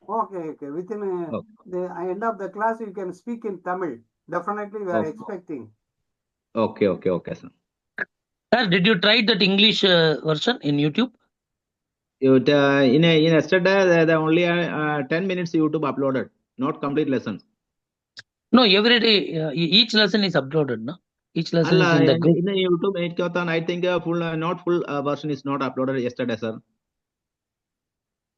Okay. Within the end of the class, you can speak in Tamil. Definitely, we are expecting. Okay, sir. Sir, did you try that English version in YouTube? In yesterday, the only 10 minutes YouTube uploaded, not complete lessons. No, every day, each lesson is uploaded, no? Each lesson is in the group. In the YouTube, I think not full version is not uploaded yesterday, sir.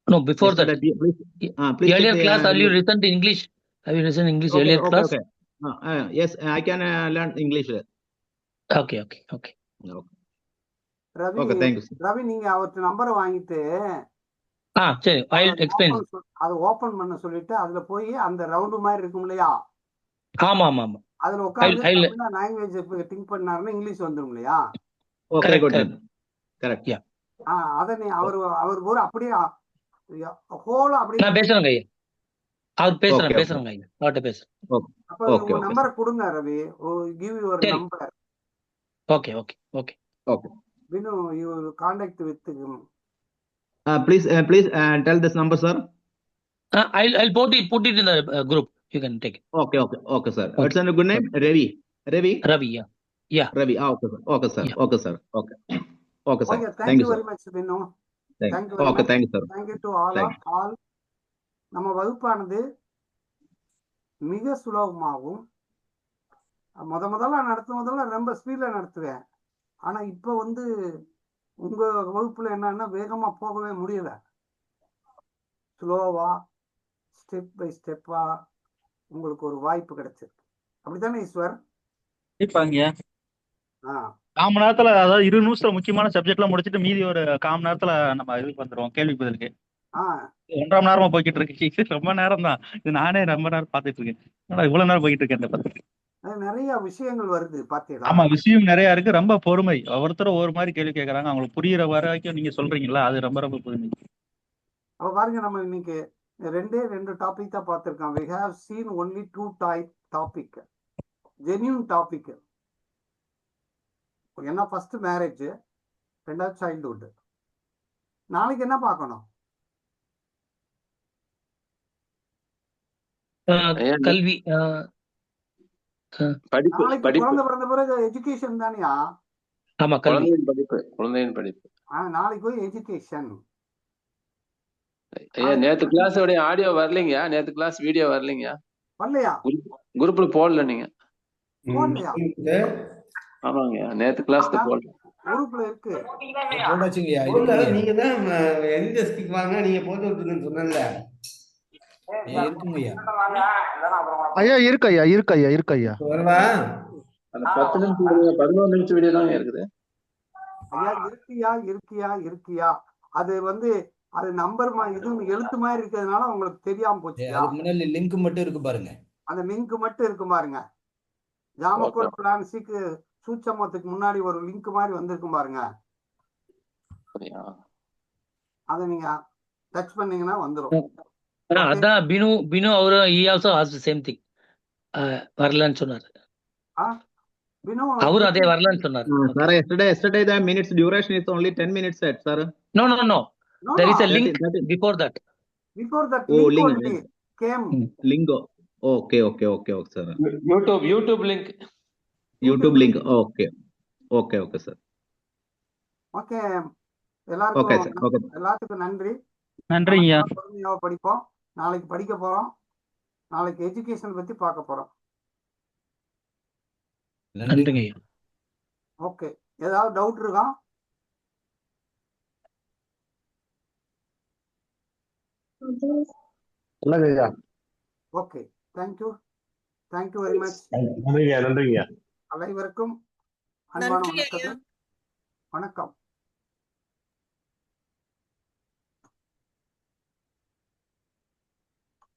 No, before yesterday, that. Please earlier check class, have you listened to English? Have you listened English earlier class? Yes, I can learn English. Okay. Ravi Okay, thank you, sir. Ravi நீங்க அவர்கிட்ட நம்பரை வாங்கிட்டு சரி, I explain. அதை open பண்ண சொல்லிட்டு அதுல போய் அந்த ரவுண்டு மாதிரி இருக்கும் இல்லையா, ஆமா ஆமா ஆமா, அதுல உட்காந்து லாங்குவேஜ் திங்க் பண்ணாருன்னா இங்கிலீஷ் வந்துடும் இல்லையா. Okay, Correct, good. correct. Correct. Yeah. அதை நீ அவர் கூட அப்படியே ஹோலா அப்படியே நான் பேசுறேங்க ஐயா, அவர் Okay, okay. பேசுறேங்க ஐயா, அவர்கிட்ட பேசுறேன். அப்ப Okay, உங்க okay, நம்பரை கொடுங்க ரவி, கிவ் யுவர் சரி. Number. Okay okay okay. Okay. Vinu you contact with Please tell this number, sir. I'll put it in the group. You can take it. Okay, okay, okay, sir. Okay. What's your good name? Ravi. Ravi, yeah. Ravi. Okay, sir. Okay, sir. Yeah. Okay, sir. Okay. Okay, sir. Okay. Thank thank you, you sir. Very much Vinu. Thank thank you you. Very Okay, much. thank you, sir. Thank you to Thank you. All. நம்ம வகுப்பானது மிக சுலபமாகவும் முதல்ல நடத்தும் ரொம்ப ஸ்பீட்ல நடத்துவேன். ஆனா இப்ப உங்க வகுப்புல என்னன்னா வேகமா போகவே முடியல. ஸ்லோவா ஸ்டெப் பை ஸ்டெப்பா உங்களுக்கு ஒரு வாய்ப்பு கிடைச்சிருக்கு. அப்படித்தானே ஈஸ்வர்? கால் மணி நேரத்துல, அதாவது 20 நிமிஷத்துல முக்கியமான சப்ஜெக்ட் எல்லாம் முடிச்சுட்டு மீதி ஒரு 1/4 மணி நேரத்துல நம்ம இதுக்கு வந்துருவோம், கேள்வி பதிலுக்கு. 1.5 மணி நேரமா போய்கிட்டு இருக்கு. ரொம்ப நேரம் தான் இது, நானே ரொம்ப நேரம் பாத்துட்டு இருக்கேன். ஆனா இவ்வளவு நேரம் போயிட்டு இருக்கேன் இந்த பத்திரிக்கை. நிறைய விஷயங்கள் வருது பாத்தீங்களா? ஆமா, விஷயம் நிறைய இருக்கு. ரொம்ப பொறுமை. ஒவ்வொருத்தரும் ஒவ்வொரு மாதிரி கேள்வி கேட்கறாங்க. அவங்களுக்கு புரியுற வரைக்கும் நீங்க சொல்றீங்களா, அது ரொம்ப ரொம்ப பொறுமை. அப்ப பாருங்க, நம்ம இன்னைக்கு 2 டாபிக் தான் பார்த்திருக்கோம். we have seen only 2 topic genuine topic. என்ன ஃபர்ஸ்ட் மேரேஜ், ரெண்டாவது சைல்ட்ஹுட். நாளைக்கு என்ன பார்க்கணும்? கல்வி, படிப்பு நாளைக்கு படிப்பு குழந்தை பிறந்த பிறகு எஜுகேஷன் தானியா? ஆமா, கல்வி. குழந்தையின் படிப்பு. நாளைக்கு போய் எஜுகேஷன். ஐயா, நேத்து கிளாஸ் ஆடியோ வரலீங்க, நேத்து கிளாஸ் வீடியோ வரலீங்க. வரலையா? குரூப்ல போடல நீங்க. போடலையா? ஆமாங்க, நேத்து கிளாஸ் போடல. குரூப்ல இருக்கு. போடாச்சுங்கய்யா. நீங்க தான் எந்த ஸ்டிக் வாங்க நீங்க போட்டு விட்டுருன்னு சொன்னல. இருக்குங்கய்யா. ஐயா இருக்கு ஐயா, இருக்கு ஐயா, இருக்கு ஐயா. வரவா? அந்த 10 நிமிஷம் வீடியோ, 11 நிமிஷம் வீடியோ தான் இருக்குது. ஐயா இருக்கியா? அது அது நம்பர் இது எழுத்து மாதிரி இருக்கிறதுனால உங்களுக்கு தெரியாம போச்சு. அதுக்கு முன்னாடி லிங்க் மட்டும் இருக்கு பாருங்க. அந்த லிங்க் மட்டும் இருக்கு பாருங்க. ஜாமக்கோல் பிளான்ஸுக்கு சூட்சமத்துக்கு முன்னாடி ஒரு லிங்க் மாதிரி வந்திருக்கும் பாருங்க. அதை நீங்க டச் பண்ணீங்கன்னா வந்துடும். அதான் பினு அவரு he also asked the same thing. வரலன்னு சொன்னாரு. அவரு அதே வரலன்னு சொன்னாரு. Sir, yesterday the minutes duration is only 10 minutes set, sir. No. There is a link before that. Oh, link came. Lingo. Okay, sir. YouTube link. YouTube link. Okay, sir. Okay, Okay, sir. Okay. எல்லாத்துக்கும் நன்றி. நன்றிங்கய்யா. பொறுமையாக படிப்போம். நாளைக்கு படிக்க போறோம். நாளைக்கு education பத்தி பார்க்க போறோம். நன்றிங்கய்யா. ஓகே, ஏதாவது டவுட் இருக்கா? Okay, thank you very much. நன்றிங்க. அனைவருக்கும் அன்பான வணக்கம்.